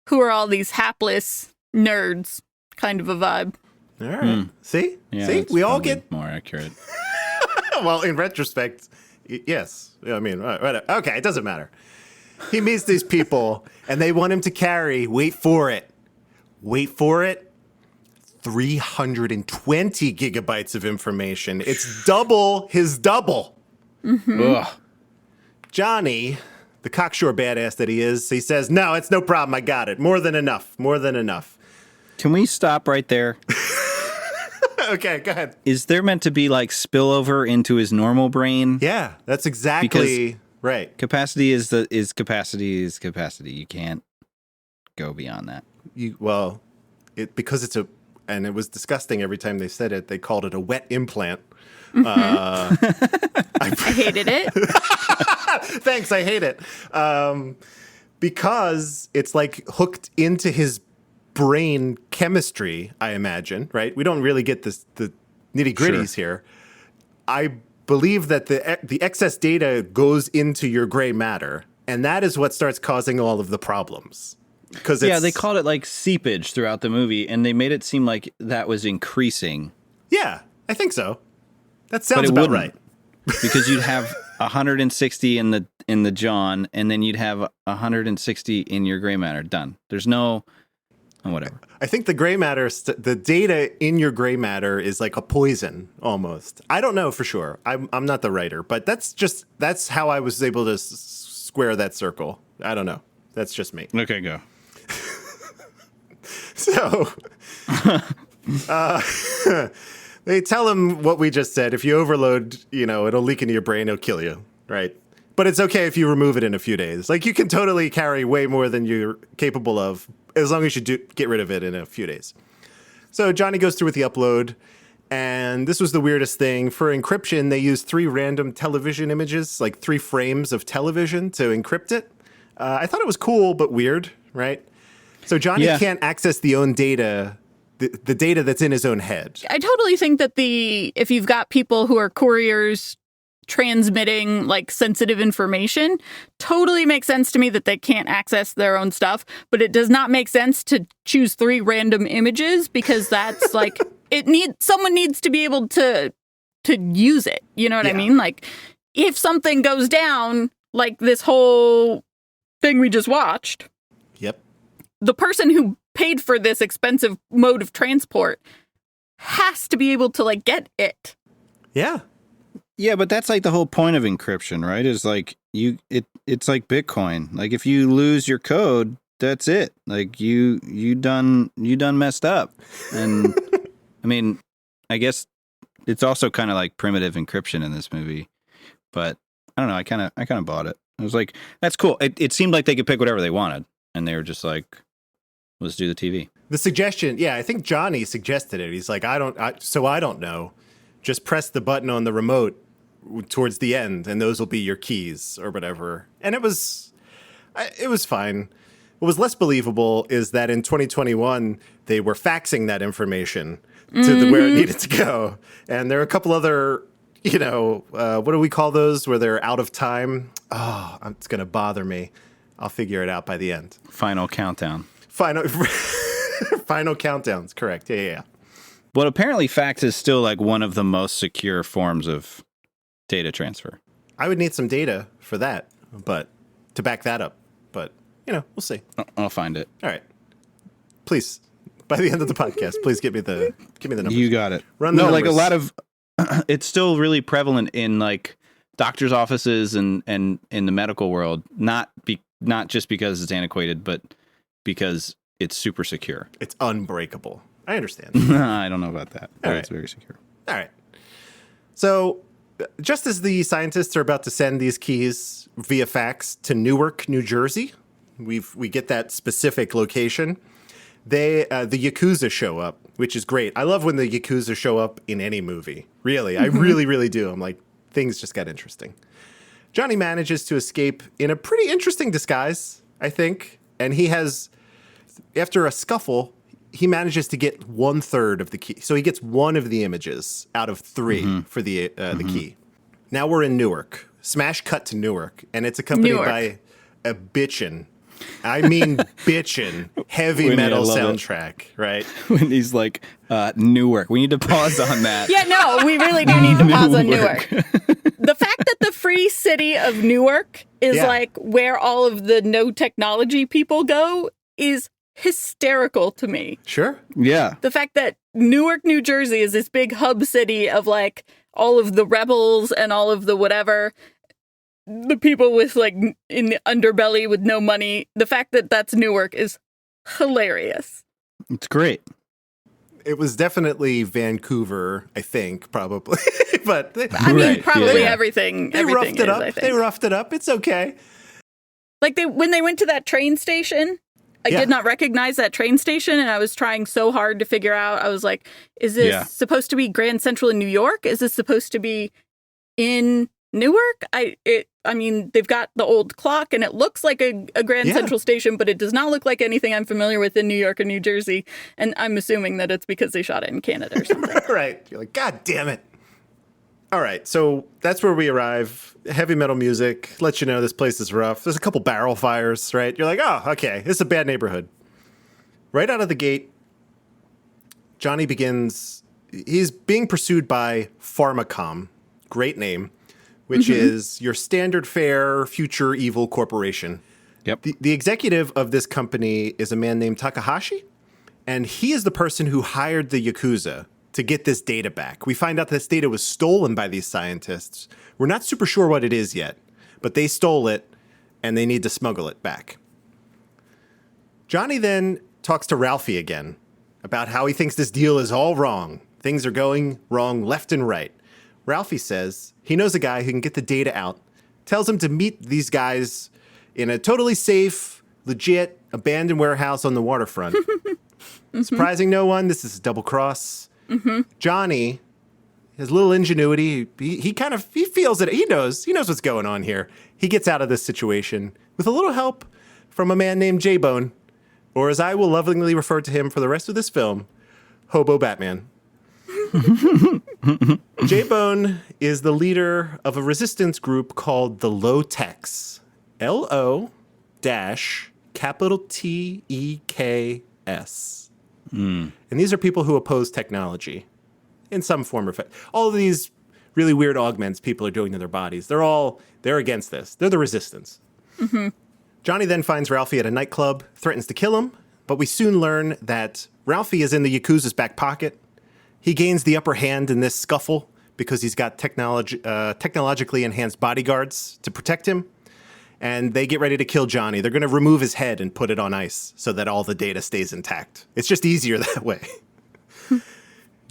who are all these hapless nerds kind of a vibe. All right. See? Yeah, See? that's We all probably get... more accurate. Well, in retrospect, yes. I mean, right. Okay, it doesn't matter. He meets these people, and they want him to carry, wait for it, 320 gigabytes of information. It's double his double. Ugh. Johnny, the cocksure badass that he is, he says, no, it's no problem. I got it. More than enough. Can we stop right there? Okay, go ahead. Is there meant to be like spillover into his normal brain? Yeah, that's exactly right. Capacity is capacity. You can't go beyond that. Because and it was disgusting every time they said it. They called it a wet implant. I hated it. Thanks, I hate it. Because it's like hooked into his brain chemistry, I imagine, right? We don't really get the nitty-gritties here. I believe that the excess data goes into your gray matter, and that is what starts causing all of the problems. because Yeah, they called it like seepage throughout the movie, and they made it seem like that was increasing. Yeah, I think so. That But sounds it about wouldn't, right. because you'd have 160 in the John, and then you'd have 160 in your gray matter. Done. There's no whatever. I think the gray matter, the data in your gray matter is like a poison almost. I don't know for sure. I'm not the writer, but that's how I was able to square that circle. I don't know. That's just me. Okay, go. So they tell him what we just said. If you overload, it'll leak into your brain. It'll kill you, right? But it's okay if you remove it in a few days. Like, you can totally carry way more than you're capable of as long as you do get rid of it in a few days. So Johnny goes through with the upload, and this was the weirdest thing. For encryption, they used 3 random television images, like 3 frames of television to encrypt it. I thought it was cool, but weird, right? So Johnny can't access the own data, the data that's in his own head. I totally think that if you've got people who are couriers transmitting like sensitive information, totally makes sense to me that they can't access their own stuff, but it does not make sense to choose 3 random images, because that's like someone needs to be able to use it. You know what I mean? Like, if something goes down, like this whole thing we just watched. Yep. The person who paid for this expensive mode of transport has to be able to like get it. Yeah. Yeah, but that's like the whole point of encryption, right? Is like it's like Bitcoin. Like, if you lose your code, that's it. Like, you done messed up. And I mean, I guess it's also kind of like primitive encryption in this movie. But I don't know, I kind of bought it. I was like, that's cool. It seemed like they could pick whatever they wanted, and they were just like, let's do the TV. The suggestion, I think Johnny suggested it. He's like, I don't know. Just press the button on the remote towards the end, and those will be your keys or whatever. And it was fine. What was less believable is that in 2021, they were faxing that information to where it needed to go. And there are a couple other, what do we call those where they're out of time? Oh, it's going to bother me. I'll figure it out by the end. Final countdown. Final countdowns, correct. Yeah. But apparently fax is still like one of the most secure forms of data transfer. I would need some data for that, but to back that up. But, we'll see. I'll find it. All right. Please, by the end of the podcast, please give me the numbers. You got it. Run the numbers. Like a lot of it's still really prevalent in like doctors' offices and in the medical world, not just because it's antiquated, but because it's super secure. It's unbreakable. I understand. I don't know about that, but it's very secure. All right. So, just as the scientists are about to send these keys via fax to Newark, New Jersey, we get that specific location. The Yakuza show up, which is great. I love when the Yakuza show up in any movie. Really, I really, really do. I'm like, things just got interesting. Johnny manages to escape in a pretty interesting disguise, I think. And he has, after a scuffle, he manages to get 1/3 of the key. So he gets 1 of the images out of 3 for the key. Now we're in Newark. Smash cut to Newark. And it's accompanied by a bitchin'. I mean bitchin'. Heavy metal soundtrack, right? When he's like, Newark. We need to pause on that. Yeah, no, we really do need to pause on Newark. The fact that the free city of Newark is like where all of the no technology people go is hysterical to me. Sure. Yeah. The fact that Newark, New Jersey is this big hub city of like all of the rebels and all of the whatever, the people with like in the underbelly with no money. The fact that that's Newark is hilarious. It's great. It was definitely Vancouver, I think, probably. But I mean, probably everything. They roughed it up. I think. They roughed it up. It's okay. Like when they went to that train station, I did not recognize that train station, and I was trying so hard to figure out. I was like, is this supposed to be Grand Central in New York? Is this supposed to be in Newark? I mean, they've got the old clock, and it looks like a Grand Central station, but it does not look like anything I'm familiar with in New York or New Jersey. And I'm assuming that it's because they shot it in Canada or something. Right. You're like, God damn it. All right, so that's where we arrive. Heavy metal music lets you know this place is rough. There's a couple barrel fires, right? You're like, oh, okay, this is a bad neighborhood. Right out of the gate, Johnny he's being pursued by Pharmacom, great name, which is your standard fare future evil corporation. Yep. The executive of this company is a man named Takahashi, and he is the person who hired the Yakuza to get this data back. We find out this data was stolen by these scientists. We're not super sure what it is yet, but they stole it, and they need to smuggle it back. Johnny then talks to Ralphie again about how he thinks this deal is all wrong. Things are going wrong left and right. Ralphie says he knows a guy who can get the data out, tells him to meet these guys in a totally safe, legit, abandoned warehouse on the waterfront. Surprising no one, this is a double cross. Johnny, his little ingenuity, he feels it. He knows what's going on here. He gets out of this situation with a little help from a man named J-Bone, or as I will lovingly refer to him for the rest of this film, Hobo Batman. J-Bone is the leader of a resistance group called the Low Techs. LO-TEKS. And these are people who oppose technology in some form or fashion. All of these really weird augments people are doing to their bodies, they're against this. They're the resistance. Johnny then finds Ralphie at a nightclub, threatens to kill him, but we soon learn that Ralphie is in the Yakuza's back pocket. He gains the upper hand in this scuffle because he's got technologically enhanced bodyguards to protect him. And they get ready to kill Johnny. They're going to remove his head and put it on ice so that all the data stays intact. It's just easier that way.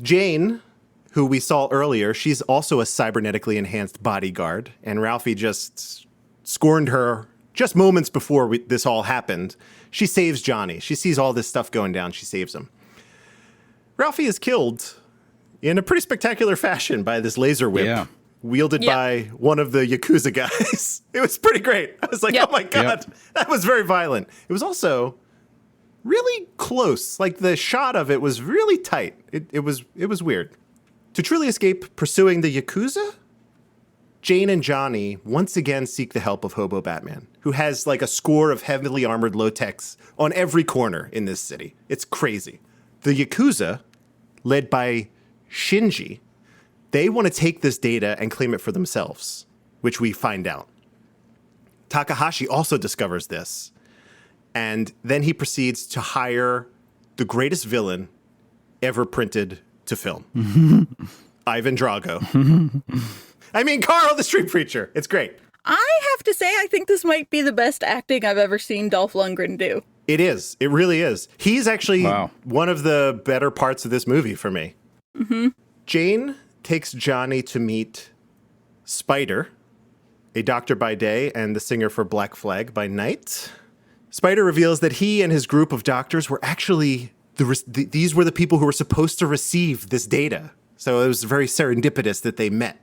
Jane, who we saw earlier, she's also a cybernetically enhanced bodyguard. And Ralphie just scorned her just moments before this all happened. She saves Johnny. She sees all this stuff going down. She saves him. Ralphie is killed in a pretty spectacular fashion by this laser whip wielded by one of the Yakuza guys. It was pretty great. I was like, oh my God, that was very violent. It was also really close. Like the shot of it was really tight. It was weird. To truly escape pursuing the Yakuza, Jane and Johnny once again seek the help of Hobo Batman, who has like a score of heavily armored low-techs on every corner in this city. It's crazy. The Yakuza, led by Shinji, they want to take this data and claim it for themselves, which we find out. Takahashi also discovers this, and then he proceeds to hire the greatest villain ever printed to film, Ivan Drago. I mean, Carl the Street Preacher. It's great. I have to say, I think this might be the best acting I've ever seen Dolph Lundgren do. It is. It really is. He's actually one of the better parts of this movie for me. Jane takes Johnny to meet Spider, a doctor by day and the singer for Black Flag by night. Spider reveals that he and his group of doctors were actually, these were the people who were supposed to receive this data. So it was very serendipitous that they met.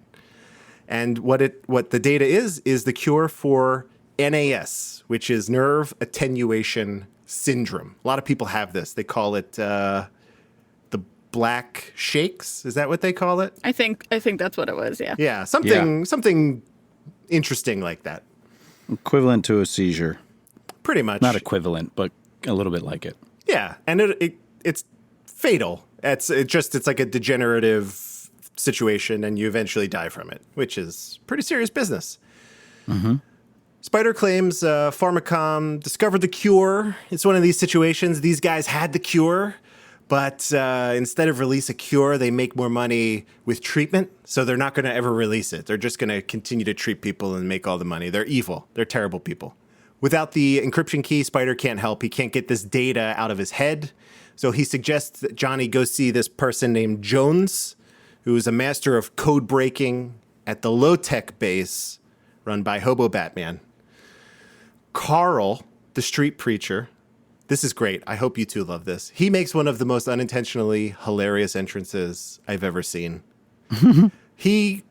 And what the data is the cure for NAS, which is nerve attenuation syndrome. A lot of people have this. They call it the black shakes. Is that what they call it? I think that's what it was. Yeah. Yeah. Something interesting like that. Equivalent to a seizure. Pretty much. Not equivalent, but a little bit like it. Yeah, and it's fatal. It's like a degenerative situation, and you eventually die from it, which is pretty serious business. Spider claims Pharmacom discovered the cure. It's one of these situations. These guys had the cure, but instead of release a cure, they make more money with treatment, so they're not going to ever release it. They're just going to continue to treat people and make all the money. They're evil. They're terrible people. Without the encryption key, Spider can't help. He can't get this data out of his head, so he suggests that Johnny go see this person named Jones, who is a master of code breaking at the low-tech base run by Hobo Batman. Carl, the street preacher, this is great. I hope you two love this. He makes one of the most unintentionally hilarious entrances I've ever seen. He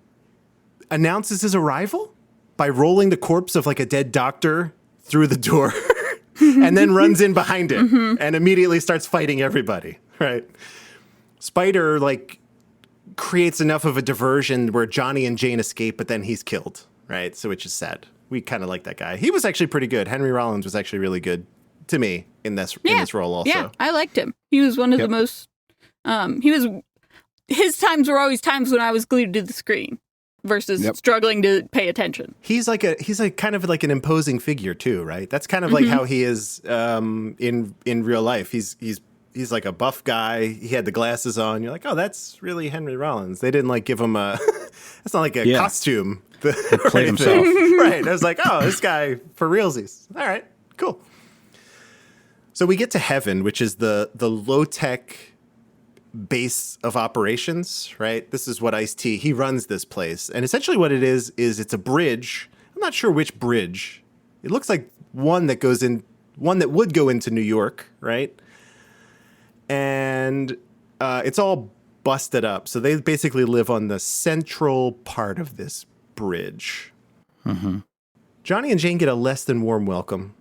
announces his arrival by rolling the corpse of like a dead doctor through the door and then runs in behind it and immediately starts fighting everybody, right? Spider, like, creates enough of a diversion where Johnny and Jane escape, but then he's killed, right? So which is sad. We kind of like that guy. He was actually pretty good. Henry Rollins was actually really good to me in this role also. Yeah, I liked him. He was one of the most his times were always times when I was glued to the screen versus struggling to pay attention. He's kind of like an imposing figure too, right? That's kind of like how he is in real life. He's like a buff guy. He had the glasses on. You're like, oh, that's really Henry Rollins. They didn't like give him a. It's not like a costume. He played himself. Right. I was like, oh, this guy for realsies. All right, cool. So we get to heaven, which is the low tech base of operations, right? This is what Ice-T, he runs this place. And essentially what it is it's a bridge. I'm not sure which bridge. It looks like one that would go into New York, right? And it's all busted up. So they basically live on the central part of this bridge. Mm-hmm. Johnny and Jane get a less than warm welcome.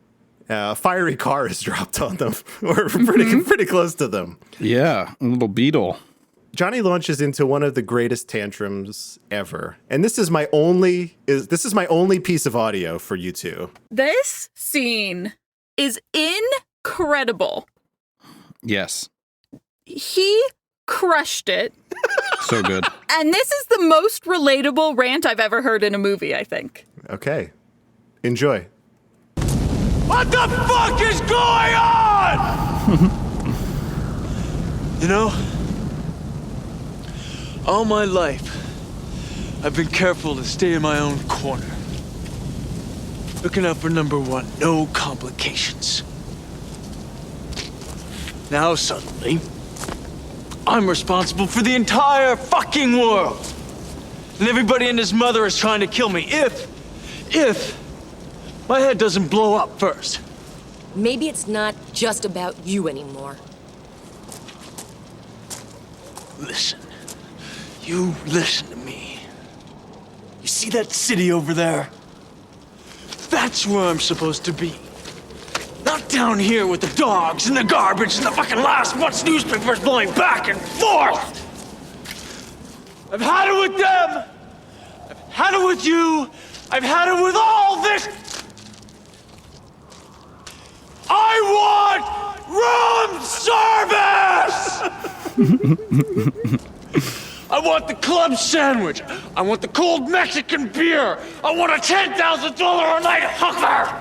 A fiery car is dropped on them, or pretty close to them. Yeah, a little beetle. Johnny launches into one of the greatest tantrums ever, and this is my only piece of audio for you two. This scene is incredible. Yes, he crushed it. So good. And this is the most relatable rant I've ever heard in a movie, I think. Okay, enjoy. What the fuck is going on? You know, all my life, I've been careful to stay in my own corner. Looking out for number one, no complications. Now suddenly, I'm responsible for the entire fucking world. And everybody and his mother is trying to kill me if my head doesn't blow up first. Maybe it's not just about you anymore. Listen. You listen to me. You see that city over there? That's where I'm supposed to be. Not down here with the dogs and the garbage and the fucking last month's newspapers blowing back and forth. I've had it with them. I've had it with you. I've had it with all this. I want room service! I want the club sandwich. I want the cold Mexican beer. I want a $10,000 a night hooker!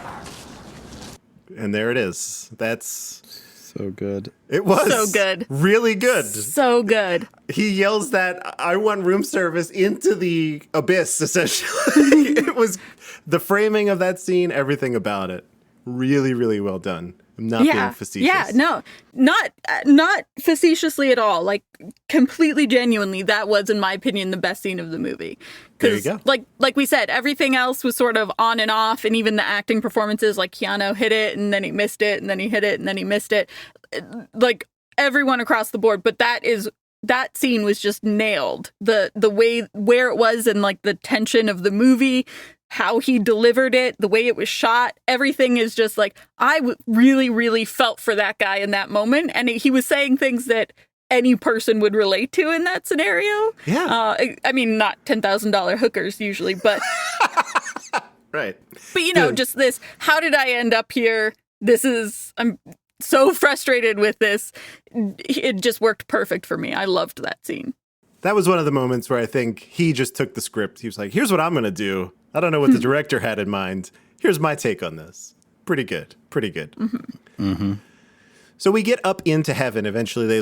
And there it is. That's so good. It was so good. Really good. So good. He yells that I want room service into the abyss, essentially. It was the framing of that scene, everything about it. Really, really well done. I'm not being facetious. Yeah, no, not facetiously at all. Like completely genuinely, that was, in my opinion, the best scene of the movie. There you go. Like we said, everything else was sort of on and off, and even the acting performances, like Keanu hit it and then he missed it, and then he hit it and then he missed it. Like everyone across the board. But that scene was just nailed. The way where it was and like the tension of the movie. How he delivered it, the way it was shot, everything is just like, really, really felt for that guy in that moment. And he was saying things that any person would relate to in that scenario. Yeah. I mean, not $10,000 hookers usually, but. Right. But, just this, how did I end up here? I'm so frustrated with this. It just worked perfect for me. I loved that scene. That was one of the moments where I think he just took the script. He was like, here's what I'm going to do. I don't know what the director had in mind. Here's my take on this. Pretty good. Pretty good. Mm-hmm. Mm-hmm. So we get up into heaven. Eventually,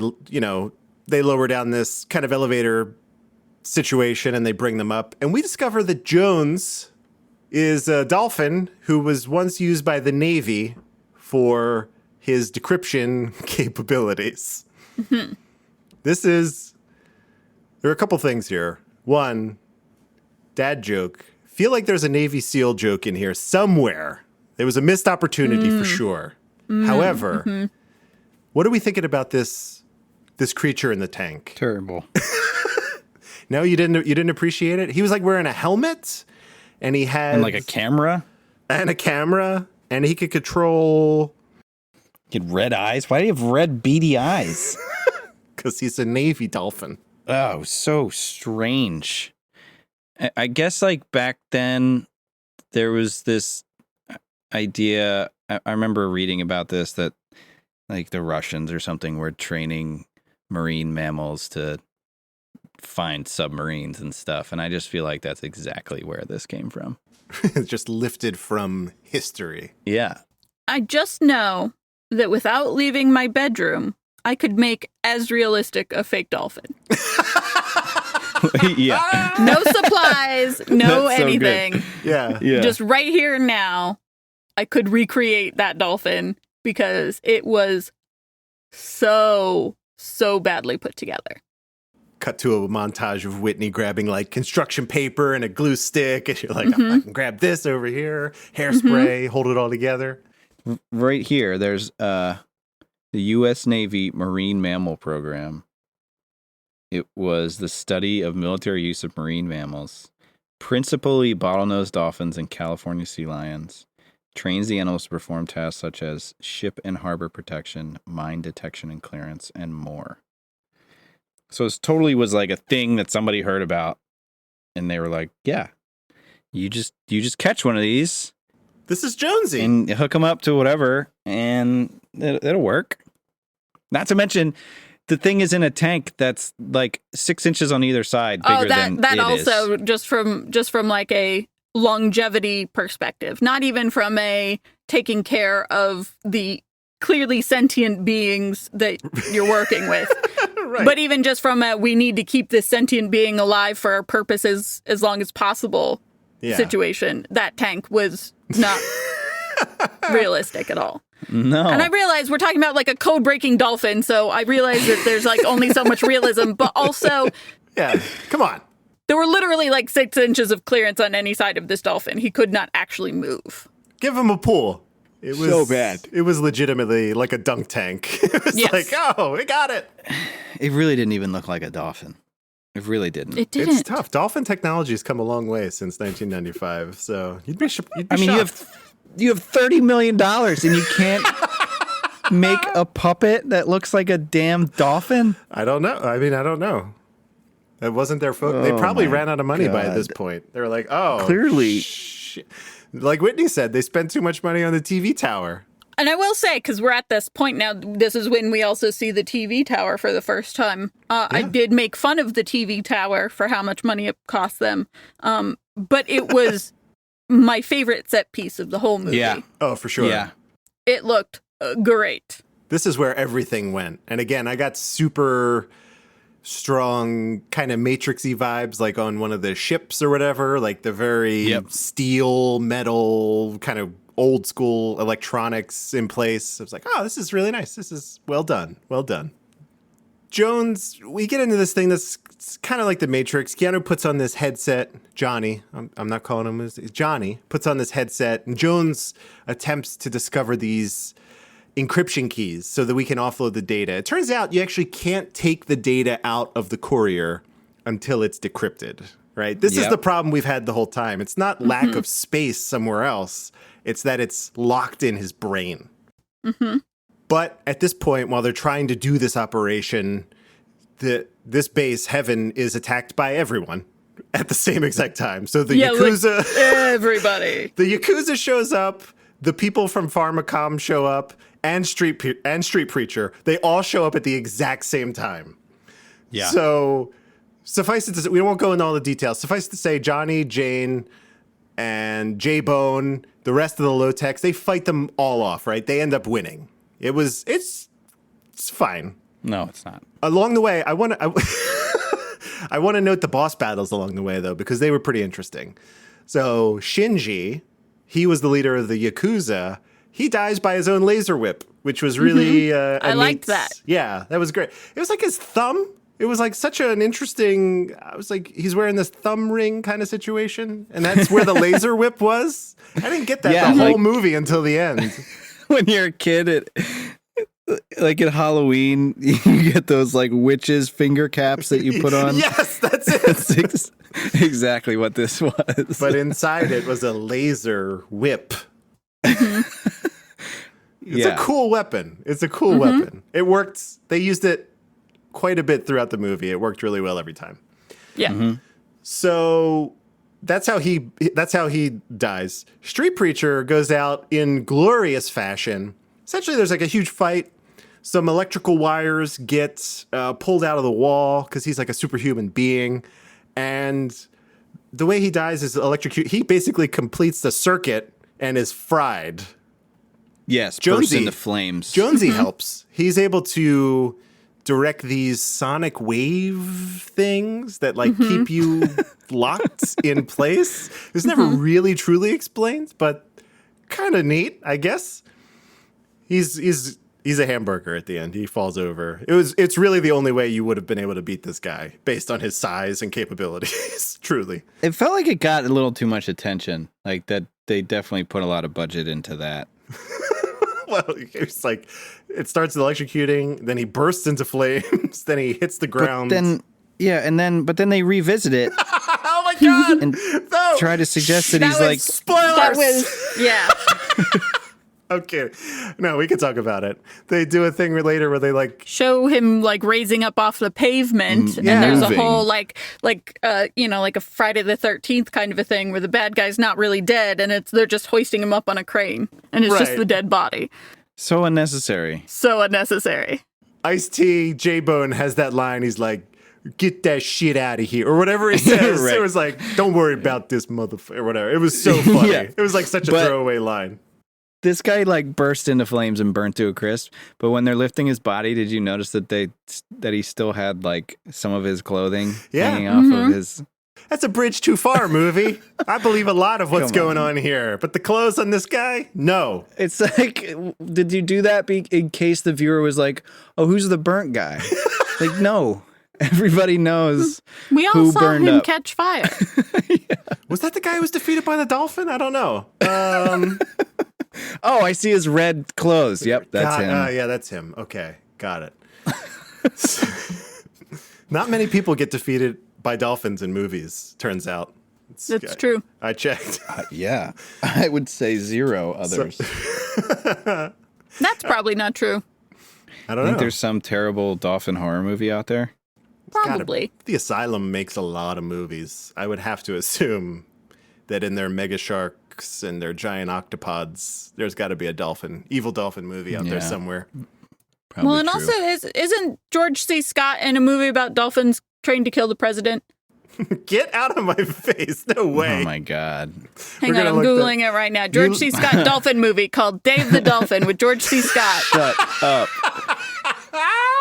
they lower down this kind of elevator situation and they bring them up. And we discover that Jones is a dolphin who was once used by the Navy for his decryption capabilities. Mm-hmm. There are a couple things here. One, dad joke. Feel like there's a Navy SEAL joke in here somewhere. There was a missed opportunity for sure. However, what are we thinking about this creature in the tank? Terrible. No, you didn't appreciate it? He was like wearing a helmet and he had and like a camera. And he could control. He had red eyes. Why do you have red beady eyes? Because he's a Navy dolphin. oh, so strange. I guess like back then there was this idea. I remember reading about this, that like the Russians or something were training marine mammals to find submarines and stuff. And I just feel like that's exactly where this came from. Just lifted from history. Yeah. I just know that without leaving my bedroom, I could make as realistic a fake dolphin. Yeah. No supplies, no That's so good. anything. Yeah. Yeah. Just right here and now, I could recreate that dolphin because it was so badly put together. Cut to a montage of Whitney grabbing like construction paper and a glue stick. And you're like, I can grab this over here, hairspray, hold it all together. Right here, there's the U.S. Navy Marine Mammal Program. It was the study of military use of marine mammals, principally bottlenose dolphins and California sea lions. Trains the animals to perform tasks such as ship and harbor protection, mine detection and clearance, and more. So it totally was like a thing that somebody heard about, and they were like, "Yeah, you just catch one of these This is Jonesy. and hook them up to whatever, and it'll work." Not to mention, the thing is in a tank that's like 6 inches on either side, bigger than that it also is. just from like a longevity perspective, not even from a taking care of the clearly sentient beings that you're working with. Right. But even just from a we need to keep this sentient being alive for our purposes as long as possible situation, that tank was not realistic at all. No. And I realize we're talking about like a code breaking dolphin, so I realize that there's like only so much realism, but also Yeah. Come on. there were literally like 6 inches of clearance on any side of this dolphin. He could not actually move. Give him a pool. It was So bad. It was legitimately like a dunk tank. It was Yes. like, oh, we got it. It really didn't even look like a dolphin. It really didn't. It didn't. It's tough. Dolphin technology's come a long way since 1995. So you'd be shocked. I mean, you have $30 million and you can't make a puppet that looks like a damn dolphin? I don't know. I mean, I don't know. It wasn't their focus. They Oh probably my ran out of money by God. this point. They were like, oh. Clearly. shit. Like Whitney said, they spent too much money on the TV tower. And I will say, because we're at this point now, this is when we also see the TV tower for the first time. I did make fun of the TV tower for how much money it cost them. But it was my favorite set piece of the whole movie. Yeah. Oh, for sure. Yeah. It looked great. This is where everything went. And again, I got super strong kind of Matrix-y vibes, like on one of the ships or whatever, like the very steel, metal, kind of old school electronics in place. I was like, oh, this is really nice. This is well done. Well done. Jones, we get into this thing that's kind of like the Matrix. Keanu puts on this headset. Johnny, I'm not calling him Johnny, puts on this headset, and Jones attempts to discover these encryption keys so that we can offload the data. It turns out you actually can't take the data out of the courier until it's decrypted, right? This is the problem we've had the whole time. It's not lack of space somewhere else. It's that it's locked in his brain. But at this point, while they're trying to do this operation, this base, Heaven, is attacked by everyone at the same exact time. So the Yakuza... Like everybody. The Yakuza shows up, the people from Pharmacom show up, and Street Preacher. They all show up at the exact same time. Yeah. So suffice it to say, we won't go into all the details. Suffice it to say, Johnny, Jane, and J-Bone, the rest of the low-techs, they fight them all off, right? They end up winning. It's fine. No, it's not. Along the way, I want to note the boss battles along the way, though, because they were pretty interesting. So Shinji, he was the leader of the Yakuza. He dies by his own laser whip, which was really I liked that. Yeah, that was great. It was like his thumb. It was like such an interesting, I was like, he's wearing this thumb ring kind of situation. And that's where the laser whip was. I didn't get that the whole movie until the end. When you're a kid, like at Halloween, you get those like witches finger caps that you put on. Yes, that's it. That's exactly what this was. But inside it was a laser whip. It's a cool weapon. It's a cool weapon. It worked. They used it quite a bit throughout the movie. It worked really well every time. Yeah. So that's how he dies. Street Preacher goes out in glorious fashion. Essentially, there's like a huge fight. Some electrical wires get pulled out of the wall because he's like a superhuman being. And the way he dies is electrocuted. He basically completes the circuit and is fried. Yes, bursts into flames. Jonesy helps. He's able to direct these sonic wave things that like keep you locked in place. It's never really truly explained, but kind of neat, I guess. He's a hamburger at the end. He falls over. It's really the only way you would have been able to beat this guy based on his size and capabilities. Truly. It felt like it got a little too much attention. Like that they definitely put a lot of budget into that. Well, it's like it starts electrocuting, then he bursts into flames, then he hits the ground. But then they revisit it. Oh my god! And no! try to suggest that he's like spoilers. That was, yeah. Okay, no, we can talk about it. They do a thing later where they like Show him like raising up off the pavement, and yeah. there's Moving. a whole like a Friday the 13th kind of a thing where the bad guy's not really dead, and they're just hoisting him up on a crane, and it's just Right. the dead body. so unnecessary. So unnecessary. Ice-T, J-Bone has that line. He's like, "Get that shit out of here," or whatever he says. Right. It was like, "Don't worry about this motherfucker," or whatever. It was so funny. Yeah. It was like such a But- throwaway line. This guy like burst into flames and burnt to a crisp. But when they're lifting his body, did you notice that he still had like some of his clothing hanging off of his? That's a bridge too far, movie. I believe a lot of what's Come on. going on here, but the clothes on this guy, no. It's like, did you do that in case the viewer was like, "Oh, who's the burnt guy?" Like, no, everybody knows. We all who saw burned him up. catch fire. Was that the guy who was defeated by the dolphin? I don't know. Oh, I see his red clothes. Yep, that's him. Yeah, that's him. Okay, got it. Not many people get defeated by dolphins in movies, turns out. That's true. I checked. Yeah, I would say zero others. That's probably not true. I I don't think know. there's some terrible dolphin horror movie out there. Probably. The Asylum makes a lot of movies. I would have to assume that in their mega sharks and their giant octopods, there's got to be a evil dolphin movie out there Yeah. somewhere. Probably Well, and true. also, isn't George C. Scott in a movie about dolphins trained to kill the president? Get out of my face. No way. Oh my god. Hang on, gonna I'm look Googling it right now. George C. Scott dolphin movie called Dave the Dolphin with George C. Scott. Shut up.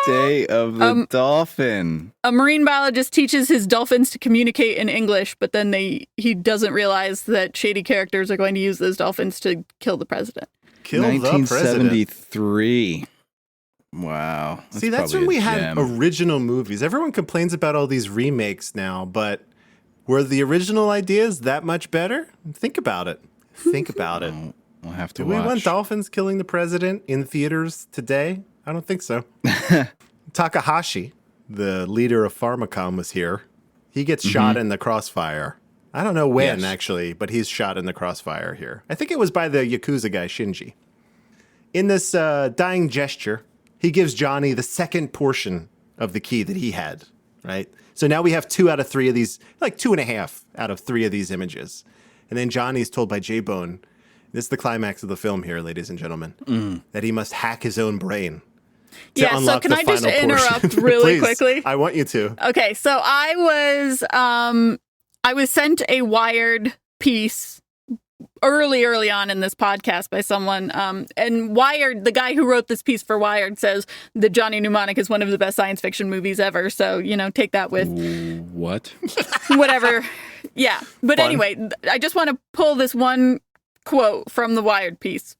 Day of the Dolphin. A marine biologist teaches his dolphins to communicate in English, but then he doesn't realize that shady characters are going to use those dolphins to kill the president. Kill the president. 1973. Wow. See, that's probably when a we had gem. original movies. Everyone complains about all these remakes now, but were the original ideas that much better? Think about it. Think about it. We'll have to Do we watch. want dolphins killing the president in theaters today? I don't think so. Takahashi, the leader of Pharmacom, was here. He gets shot in the crossfire. I don't know when, Yes. actually, but he's shot in the crossfire here. I think it was by the Yakuza guy, Shinji. In this dying gesture, he gives Johnny the second portion of the key that he had, right? So now we have 2 out of 3 of these, like 2.5 out of 3 of these images. And then Johnny's told by J-Bone, this is the climax of the film here, ladies and gentlemen, that he must hack his own brain. to Yeah, so unlock can the I just final interrupt portion. really Please, quickly? I want you to. Okay, so I was sent a Wired piece early on in this podcast by someone, and Wired, the guy who wrote this piece for Wired, says that Johnny Mnemonic is one of the best science fiction movies ever. So take that with What? whatever. Yeah, but Fun. anyway, I just want to pull this one quote from the Wired piece.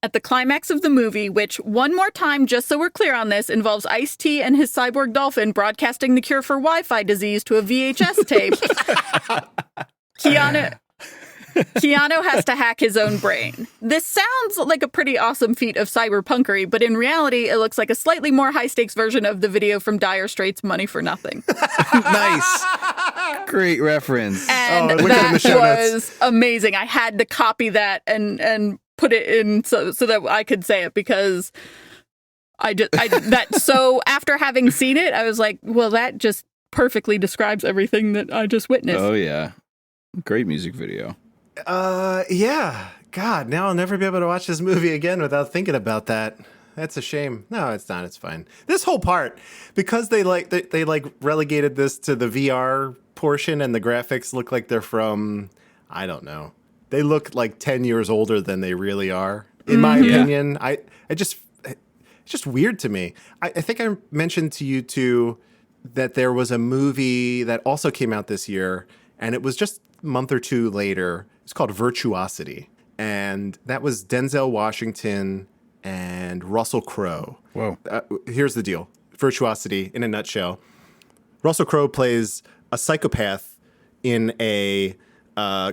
At the climax of the movie, which, one more time, just so we're clear on this, involves Ice-T and his cyborg dolphin broadcasting the cure for Wi-Fi disease to a VHS tape, Keanu has to hack his own brain. This sounds like a pretty awesome feat of cyberpunkery, but in reality, it looks like a slightly more high-stakes version of the video from Dire Straits' Money for Nothing. Nice. Great reference. And look at it in the that show notes. was amazing. I had to copy that and put it in so that I could say it, because So after having seen it, I was like, well, that just perfectly describes everything that I just witnessed. Oh yeah, great music video. Yeah. God, now I'll never be able to watch this movie again without thinking about that. That's a shame. No, it's not. It's fine. This whole part, because they relegated this to the VR portion, and the graphics look like they're from, I don't know. They look like 10 years older than they really are. In my opinion, it's just weird to me. I think I mentioned to you too that there was a movie that also came out this year, and it was just a month or two later. It's called Virtuosity. And that was Denzel Washington and Russell Crowe. Whoa. Here's the deal. Virtuosity, in a nutshell. Russell Crowe plays a psychopath in a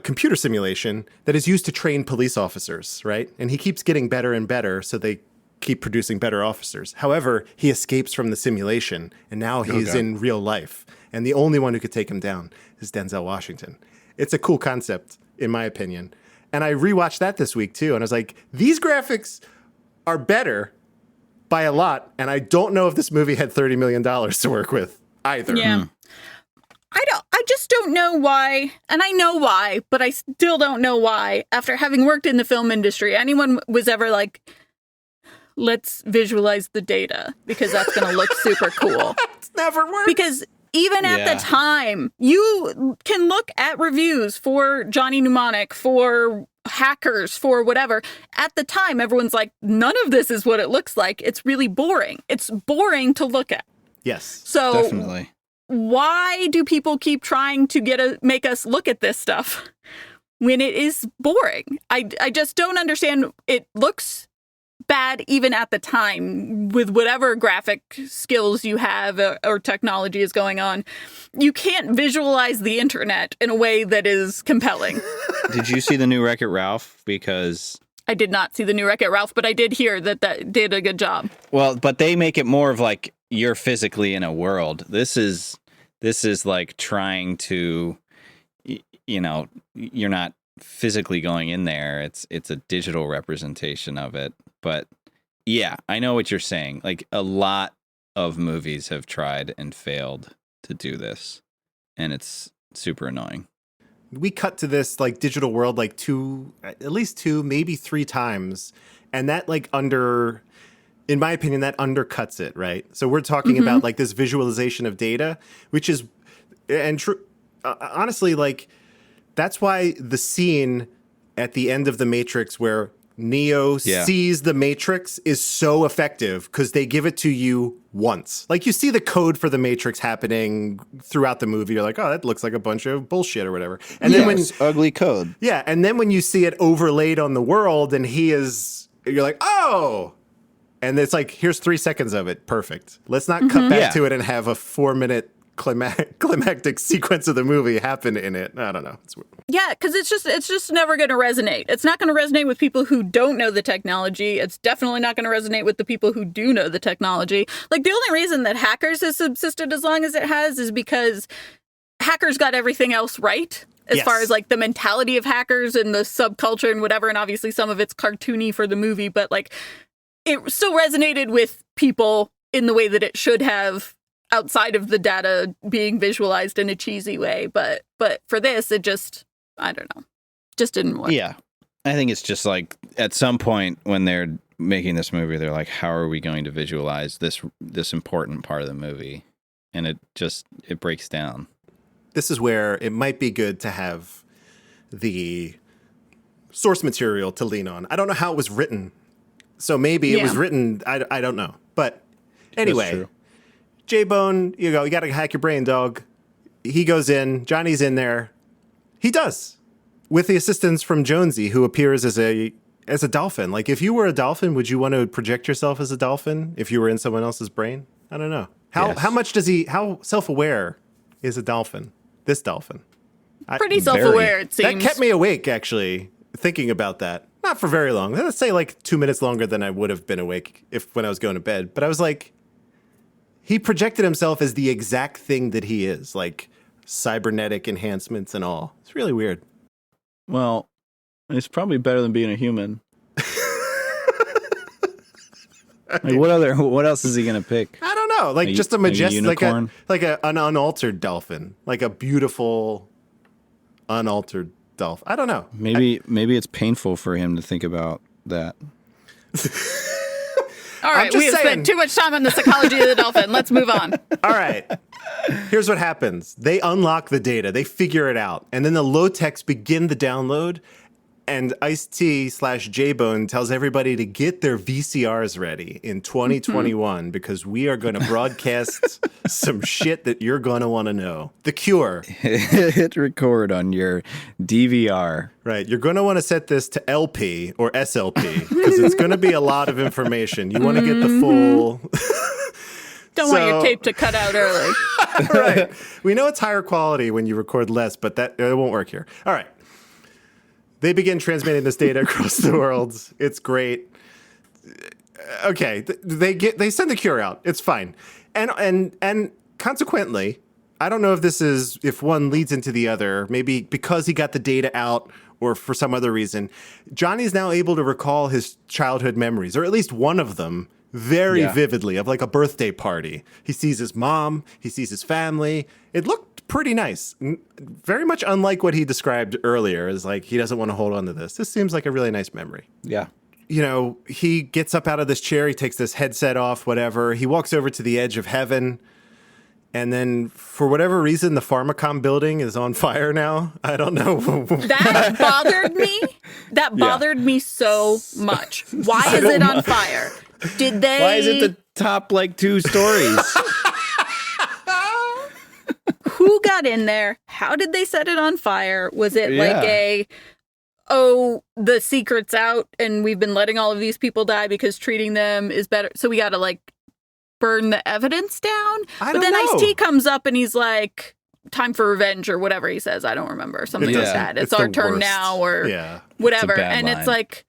computer simulation that is used to train police officers, right? And he keeps getting better and better, so they keep producing better officers. However, he escapes from the simulation, and now he's in real life. And the only one who could take him down is Denzel Washington. It's a cool concept, in my opinion. And I rewatched that this week, too. And I was like, these graphics are better by a lot. And I don't know if this movie had $30 million to work with either. Yeah. I just don't know why. And I know why, but I still don't know why. After having worked in the film industry, anyone was ever like, let's visualize the data because that's going to look super cool. It's never worked. Because even at the time, you can look at reviews for Johnny Mnemonic, for hackers, for whatever. At the time, everyone's like, none of this is what it looks like. It's really boring. It's boring to look at. Yes. So Definitely. Why do people keep trying to make us look at this stuff when it is boring? I just don't understand. It looks bad even at the time with whatever graphic skills you have or technology is going on. You can't visualize the internet in a way that is compelling. Did you see the new Wreck-It Ralph? Because I did not see the new Wreck-It Ralph, but I did hear that did a good job. well, but they make it more of like you're physically in a world. This is like trying to, you're not physically going in there. It's a digital representation of it. But yeah, I know what you're saying. Like a lot of movies have tried and failed to do this, and it's super annoying. We cut to this like digital world like at least two, maybe three times, and that in my opinion, that undercuts it, right? So we're talking about like this visualization of data, which is, and honestly, like that's why the scene at the end of The Matrix where Neo sees the Matrix is so effective because they give it to you once. Like you see the code for the Matrix happening throughout the movie. You're like, oh, that looks like a bunch of bullshit or whatever. And then when ugly code. Yeah. And then when you see it overlaid on the world and you're like, oh, and it's like, here's 3 seconds of it. Perfect. Let's not cut back to it and have a 4-minute climactic sequence of the movie happen in it. I don't know. It's weird. Yeah, because it's just never going to resonate. It's not going to resonate with people who don't know the technology. It's definitely not going to resonate with the people who do know the technology. Like the only reason that Hackers has subsisted as long as it has is because Hackers got everything else right. As far as like the mentality of hackers and the subculture and whatever. And obviously some of it's cartoony for the movie, but like it still resonated with people in the way that it should have, outside of the data being visualized in a cheesy way. But for this, it just, I don't know, just didn't work. Yeah. I think it's just like at some point when they're making this movie, they're like, how are we going to visualize this important part of the movie? And it breaks down. This is where it might be good to have the source material to lean on. I don't know how it was written. So maybe it was written, I don't know. But anyway, J-Bone, you got to hack your brain, dog. He goes in, Johnny's in there. He does. With the assistance from Jonesy, who appears as a dolphin. Like if you were a dolphin, would you want to project yourself as a dolphin if you were in someone else's brain? I don't know. How self-aware is a dolphin? This dolphin. Pretty self-aware, it seems. That kept me awake, actually, thinking about that. Not for very long. Let's say like 2 minutes longer than I would have been awake when I was going to bed. But I was like, he projected himself as the exact thing that he is, like cybernetic enhancements and all. It's really weird. Well, it's probably better than being a human. Like what else is he gonna pick? I don't know. Like just a like a majestic, unicorn? an unaltered dolphin, like a beautiful, unaltered dolphin. I don't know. Maybe it's painful for him to think about that. All right, just we have saying. spent too much time on the psychology of the dolphin. Let's move on. All right. Here's what happens. They unlock the data. They figure it out. And then the low-techs begin the download. And Ice-T / J-Bone tells everybody to get their VCRs ready in 2021 because we are going to broadcast some shit that you're going to want to know. The Cure. Hit record on your DVR. Right. You're going to want to set this to LP or SLP because it's going to be a lot of information. You want to get the full... Don't want your tape to cut out early. Right. We know it's higher quality when you record less, but that it won't work here. All right. They begin transmitting this data across the world. It's great. Okay, they send the Cure out. It's fine, and consequently, I don't know if one leads into the other. Maybe because he got the data out, or for some other reason, Johnny's now able to recall his childhood memories, or at least one of them, very vividly, of like a birthday party. He sees his mom. He sees his family. It looked pretty nice. Very much unlike what he described earlier, is like he doesn't want to hold on to this. This seems like a really nice memory. Yeah. You know, he gets up out of this chair, he takes this headset off, whatever. He walks over to the edge of heaven. And then for whatever reason, the Pharmacom building is on fire now. I don't know. That bothered me. That bothered me so much. Why is it on fire? Did they... Why is it the top like 2 stories? Who got in there? How did they set it on fire? Was it like the secret's out and we've been letting all of these people die because treating them is better, so we gotta like burn the evidence down? I but then don't know. Ice-T comes up and he's like, time for revenge or whatever he says. I don't remember. Something like that. It's our turn worst. now or It's whatever. a bad And line. it's like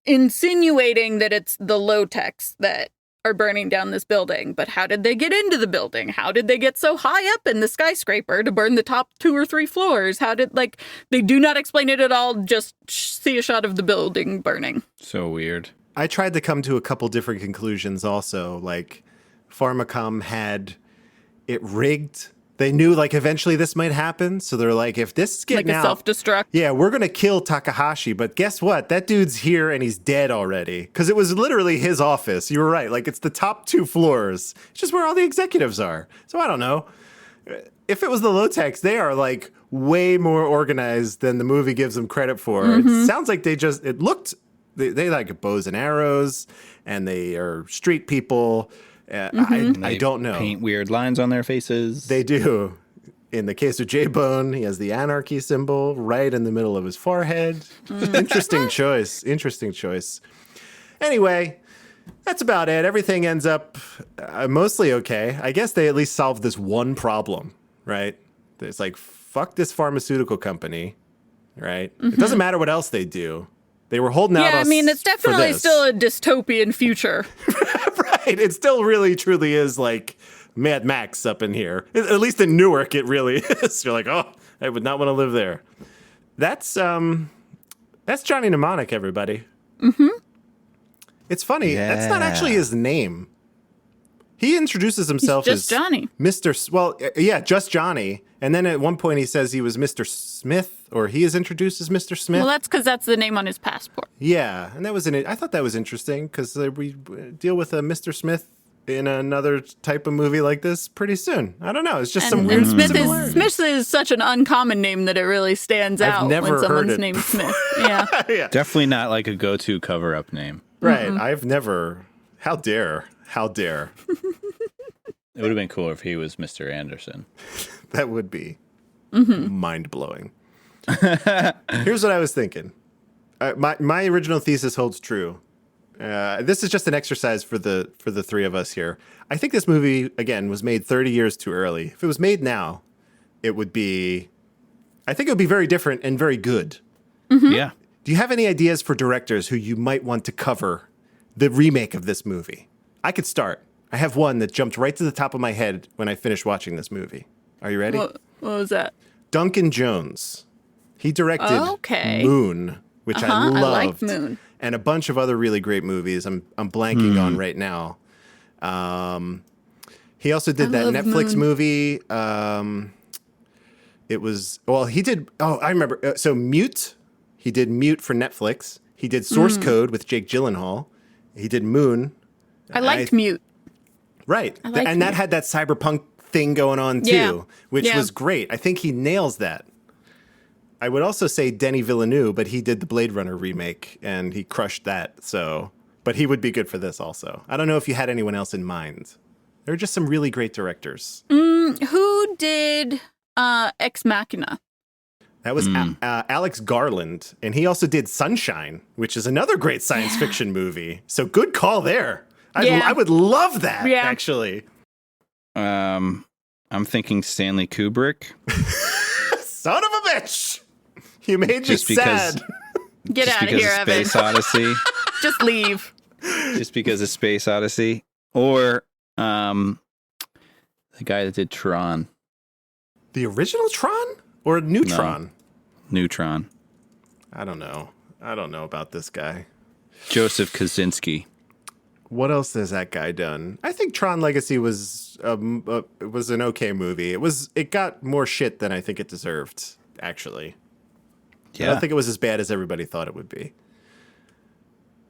insinuating that it's the low techs that are burning down this building. But how did they get into the building? How did they get so high up in the skyscraper to burn the top 2 or 3 floors? How did, like, they do not explain it at all. Just see a shot of the building burning. So weird. I tried to come to a couple different conclusions also. Like, Pharmacom had it rigged. They knew, like, eventually this might happen. So they're like, if this is getting Like a out, self-destruct. yeah, we're going to kill Takahashi. But guess what? That dude's here and he's dead already. Because it was literally his office. You were right. Like, it's the top 2 floors. It's just where all the executives are. So I don't know. If it was the low-techs, they are, like, way more organized than the movie gives them credit for. It sounds like they like bows and arrows, and they are street people. I don't know. Paint weird lines on their faces. They do. In the case of J-Bone, he has the anarchy symbol right in the middle of his forehead. Interesting choice. Interesting choice. Anyway, that's about it. Everything ends up mostly okay. I guess they at least solved this one problem, right? It's like, fuck this pharmaceutical company, right? It doesn't matter what else they do. They were holding out Yeah, I us mean, it's for definitely this. still a dystopian future. Right. It still really, truly is like Mad Max up in here. At least in Newark, it really is. You're like, oh, I would not want to live there. That's Johnny Mnemonic, everybody. Mm-hmm. It's funny. That's not actually his name. He introduces himself He's as just Johnny. Mr. Just Johnny. And then at one point he says he was Mr. Smith, or he is introduced as Mr. Smith. Well, that's because that's the name on his passport. Yeah, and I thought that was interesting because we deal with a Mr. Smith in another type of movie like this pretty soon. I don't know. It's just some weird similarity. Smith is such an uncommon name that it really stands I've out never when someone's heard it named Smith. Yeah. Yeah, Definitely not like a go-to cover-up name. right. I've never. How dare? How dare? It would have been cooler if he was Mr. Anderson. That would be mind blowing. Here's what I was thinking. My original thesis holds true. This is just an exercise for the 3 of us here. I think this movie, again, was made 30 years too early. If it was made now, I think it would be very different and very good. Yeah. Do you have any ideas for directors who you might want to cover the remake of this movie? I could start. I have one that jumped right to the top of my head when I finished watching this movie. Are you ready? What was that? Duncan Jones. He directed Okay. Moon, which I loved. I liked Moon. and a bunch of other really great movies I'm blanking on right now. He also did that love Netflix Moon. movie. He did. Oh, I remember. So Mute. He did Mute for Netflix. He did Source Code with Jake Gyllenhaal. He did Moon. I liked Mute. Right. I liked And that Mute. had that cyberpunk thing going on too, Yeah. which Yeah. was great. I think he nails that. I would also say Denis Villeneuve, but he did the Blade Runner remake and he crushed that. So, but he would be good for this also. I don't know if you had anyone else in mind. There are just some really great directors. Who did Ex Machina? That was Alex Garland, and he also did Sunshine, which is another great science fiction movie. So good call there. I would love that, actually. I'm thinking Stanley Kubrick. Son of a bitch! You made me Just because- sad. Get Just out of because here, of Evan. Space Odyssey. Just leave. Just because of Space Odyssey. Or the guy that did Tron. The original Tron or Neutron? Neutron. I don't know. I don't know about this guy. Joseph Kosinski. What else has that guy done? I think Tron Legacy was an okay movie. It got more shit than I think it deserved, actually. I don't think it was as bad as everybody thought it would be.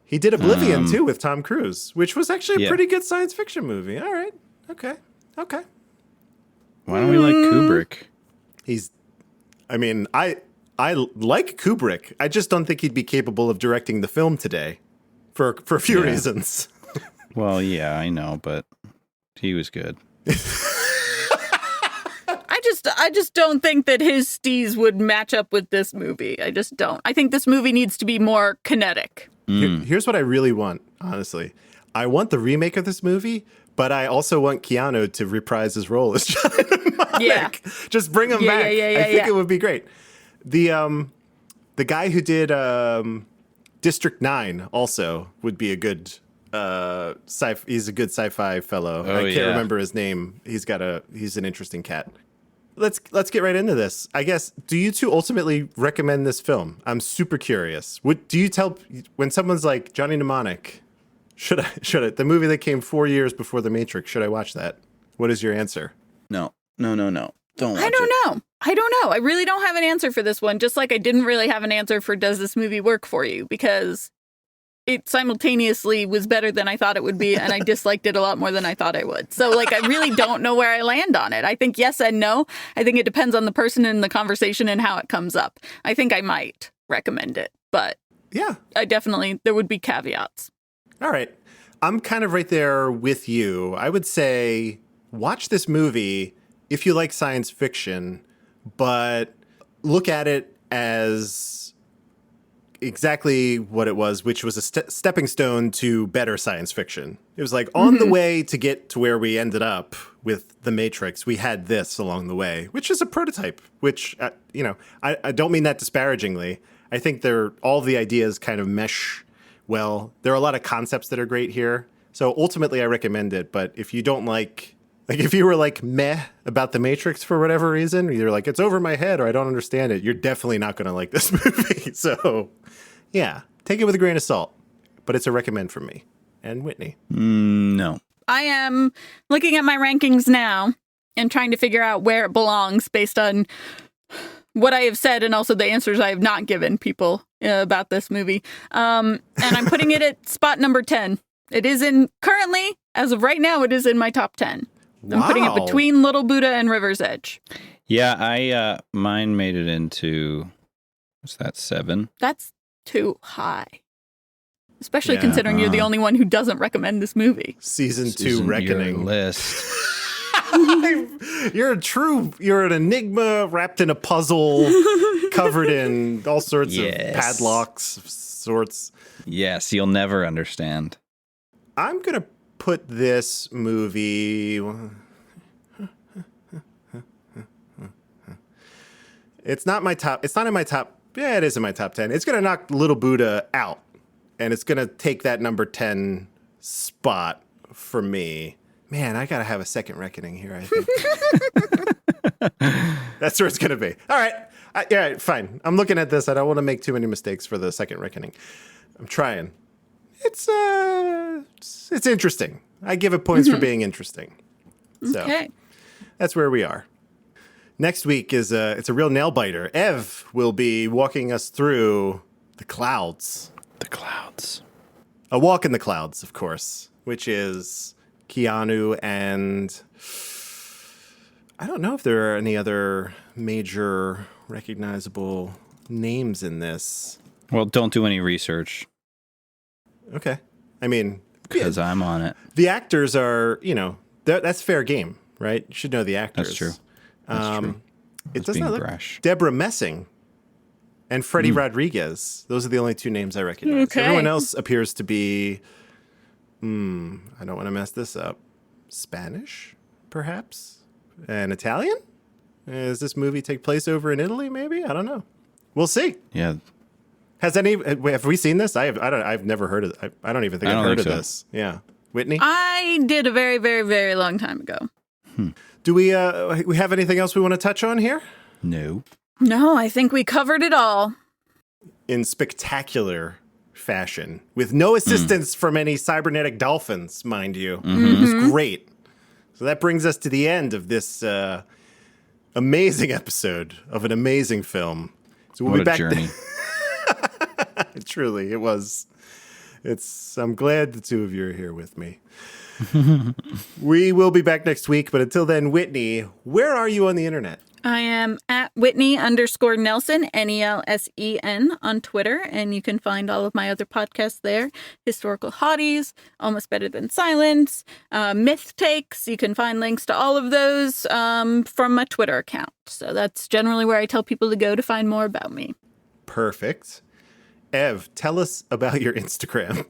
He did Oblivion too with Tom Cruise, which was actually a pretty good science fiction movie. All right. Okay. Why don't we like Kubrick? I like Kubrick. I just don't think he'd be capable of directing the film today for a few reasons. Well, yeah, I know, but he was good. I just don't think that his steez would match up with this movie. I just don't. I think this movie needs to be more kinetic. Here's what I really want, honestly. I want the remake of this movie, but I also want Keanu to reprise his role as John Mnemonic. Yeah. Just bring him back. I think it would be great. The guy who did District 9 also would be a good he's a good sci-fi fellow. I can't remember his name. He's an interesting cat. Let's get right into this. I guess, do you two ultimately recommend this film? I'm super curious. Do you tell when someone's like Johnny Mnemonic, should I the movie that came 4 years before The Matrix, should I watch that? What is your answer? No. Don't watch I don't it. know. I really don't have an answer for this one, just like I didn't really have an answer for does this movie work for you, because it simultaneously was better than I thought it would be, and I disliked it a lot more than I thought I would. So, like, I really don't know where I land on it. I think yes and no. I think it depends on the person and the conversation and how it comes up. I think I might recommend it, but Yeah. there would be caveats. All right. I'm kind of right there with you. I would say watch this movie if you like science fiction, but look at it as exactly what it was, which was a stepping stone to better science fiction. It was like on the way to get to where we ended up with The Matrix, we had this along the way, which is a prototype, which, I don't mean that disparagingly. I think all the ideas kind of mesh well. There are a lot of concepts that are great here. So ultimately I recommend it. But if you don't like if you were like meh about The Matrix for whatever reason, either like it's over my head or I don't understand it, you're definitely not going to like this movie. So yeah, take it with a grain of salt, but it's a recommend from me and Whitney. No. I am looking at my rankings now and trying to figure out where it belongs based on what I have said and also the answers I have not given people about this movie. And I'm putting it at spot number 10. It is currently, as of right now, it is in my top 10. I'm putting it between Little Buddha and River's Edge. Yeah, mine made it into, what's that, 7? That's too high. Especially considering you're the only one who doesn't recommend this movie. Season 2 Reckoning. Your list. You're an enigma wrapped in a puzzle, covered in all sorts of padlocks of sorts. Yes, you'll never understand. I'm going to put this movie... It's not in my top... Yeah, it is in my top 10. It's going to knock Little Buddha out. And it's going to take that number 10 spot for me. Man, I got to have a second reckoning here, I think. That's where it's going to be. All right. Fine. I'm looking at this. I don't want to make too many mistakes for the second reckoning. I'm trying. It's interesting. I give it points for being interesting. So Okay. that's where we are. Next week is it's a real nail biter. Ev will be walking us through the clouds. The clouds. A Walk in the Clouds, of course, which is Keanu and I don't know if there are any other major recognizable names in this. Well, don't do any research Okay. I mean, because I'm on it. the actors are, that's fair game, right? You should know the actors. That's true. That's true. It That's does being not look. brash. Deborah Messing and Freddie Rodriguez. Those are the only two names I recognize. Okay. Everyone else appears to be, I don't want to mess this up. Spanish, perhaps? And Italian? Does this movie take place over in Italy, maybe? I don't know. We'll see. Yeah. Have we seen this? I've never heard of it. I don't even think I I've don't heard of think so. this. Yeah. Whitney? I did a very, very, very long time ago. Do we have anything else we want to touch on here? No. No, I think we covered it all. In spectacular fashion, with no assistance from any cybernetic dolphins, mind you. It was great. So that brings us to the end of this amazing episode of an amazing film. So we'll What be a back. journey. Truly, it was. I'm glad the two of you are here with me. We will be back next week, but until then, Whitney, where are you on the internet? I am at Whitney_Nelson, Nelsen, on Twitter, and you can find all of my other podcasts there. Historical Hotties, Almost Better Than Silence, Myth Takes. You can find links to all of those from my Twitter account. So that's generally where I tell people to go to find more about me. Perfect. Ev, tell us about your Instagram.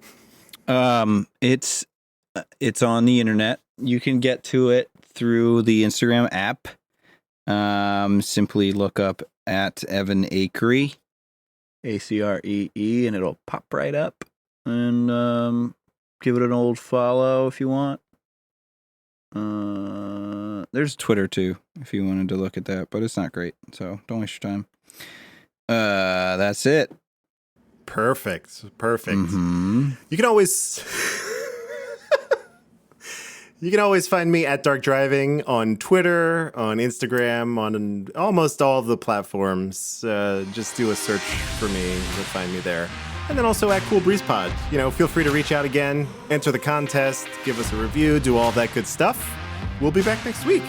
It's on the internet. You can get to it through the Instagram app. Simply look up at Evan Acree, Acree, and it'll pop right up. And give it an old follow if you want. There's Twitter too, if you wanted to look at that, but it's not great, so don't waste your time. That's it. Perfect. Mm-hmm. You can always find me at Dark Driving on Twitter, on Instagram, on almost all of the platforms. Just do a search for me. You'll find me there. And then also at Cool Breeze Pod. Feel free to reach out again, enter the contest, give us a review, do all that good stuff. We'll be back next week.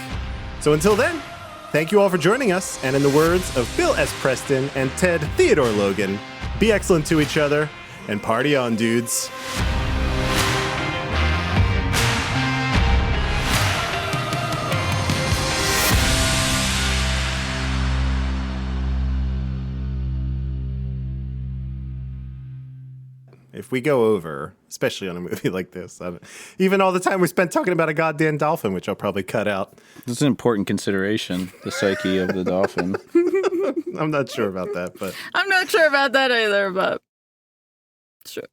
So until then, thank you all for joining us. And in the words of Bill S. Preston and Ted Theodore Logan, be excellent to each other and party on, dudes. If we go over, especially on a movie like this, even all the time we spent talking about a goddamn dolphin, which I'll probably cut out. It's an important consideration, the psyche of the dolphin. I'm not sure about that, but I'm not sure about that either, but sure.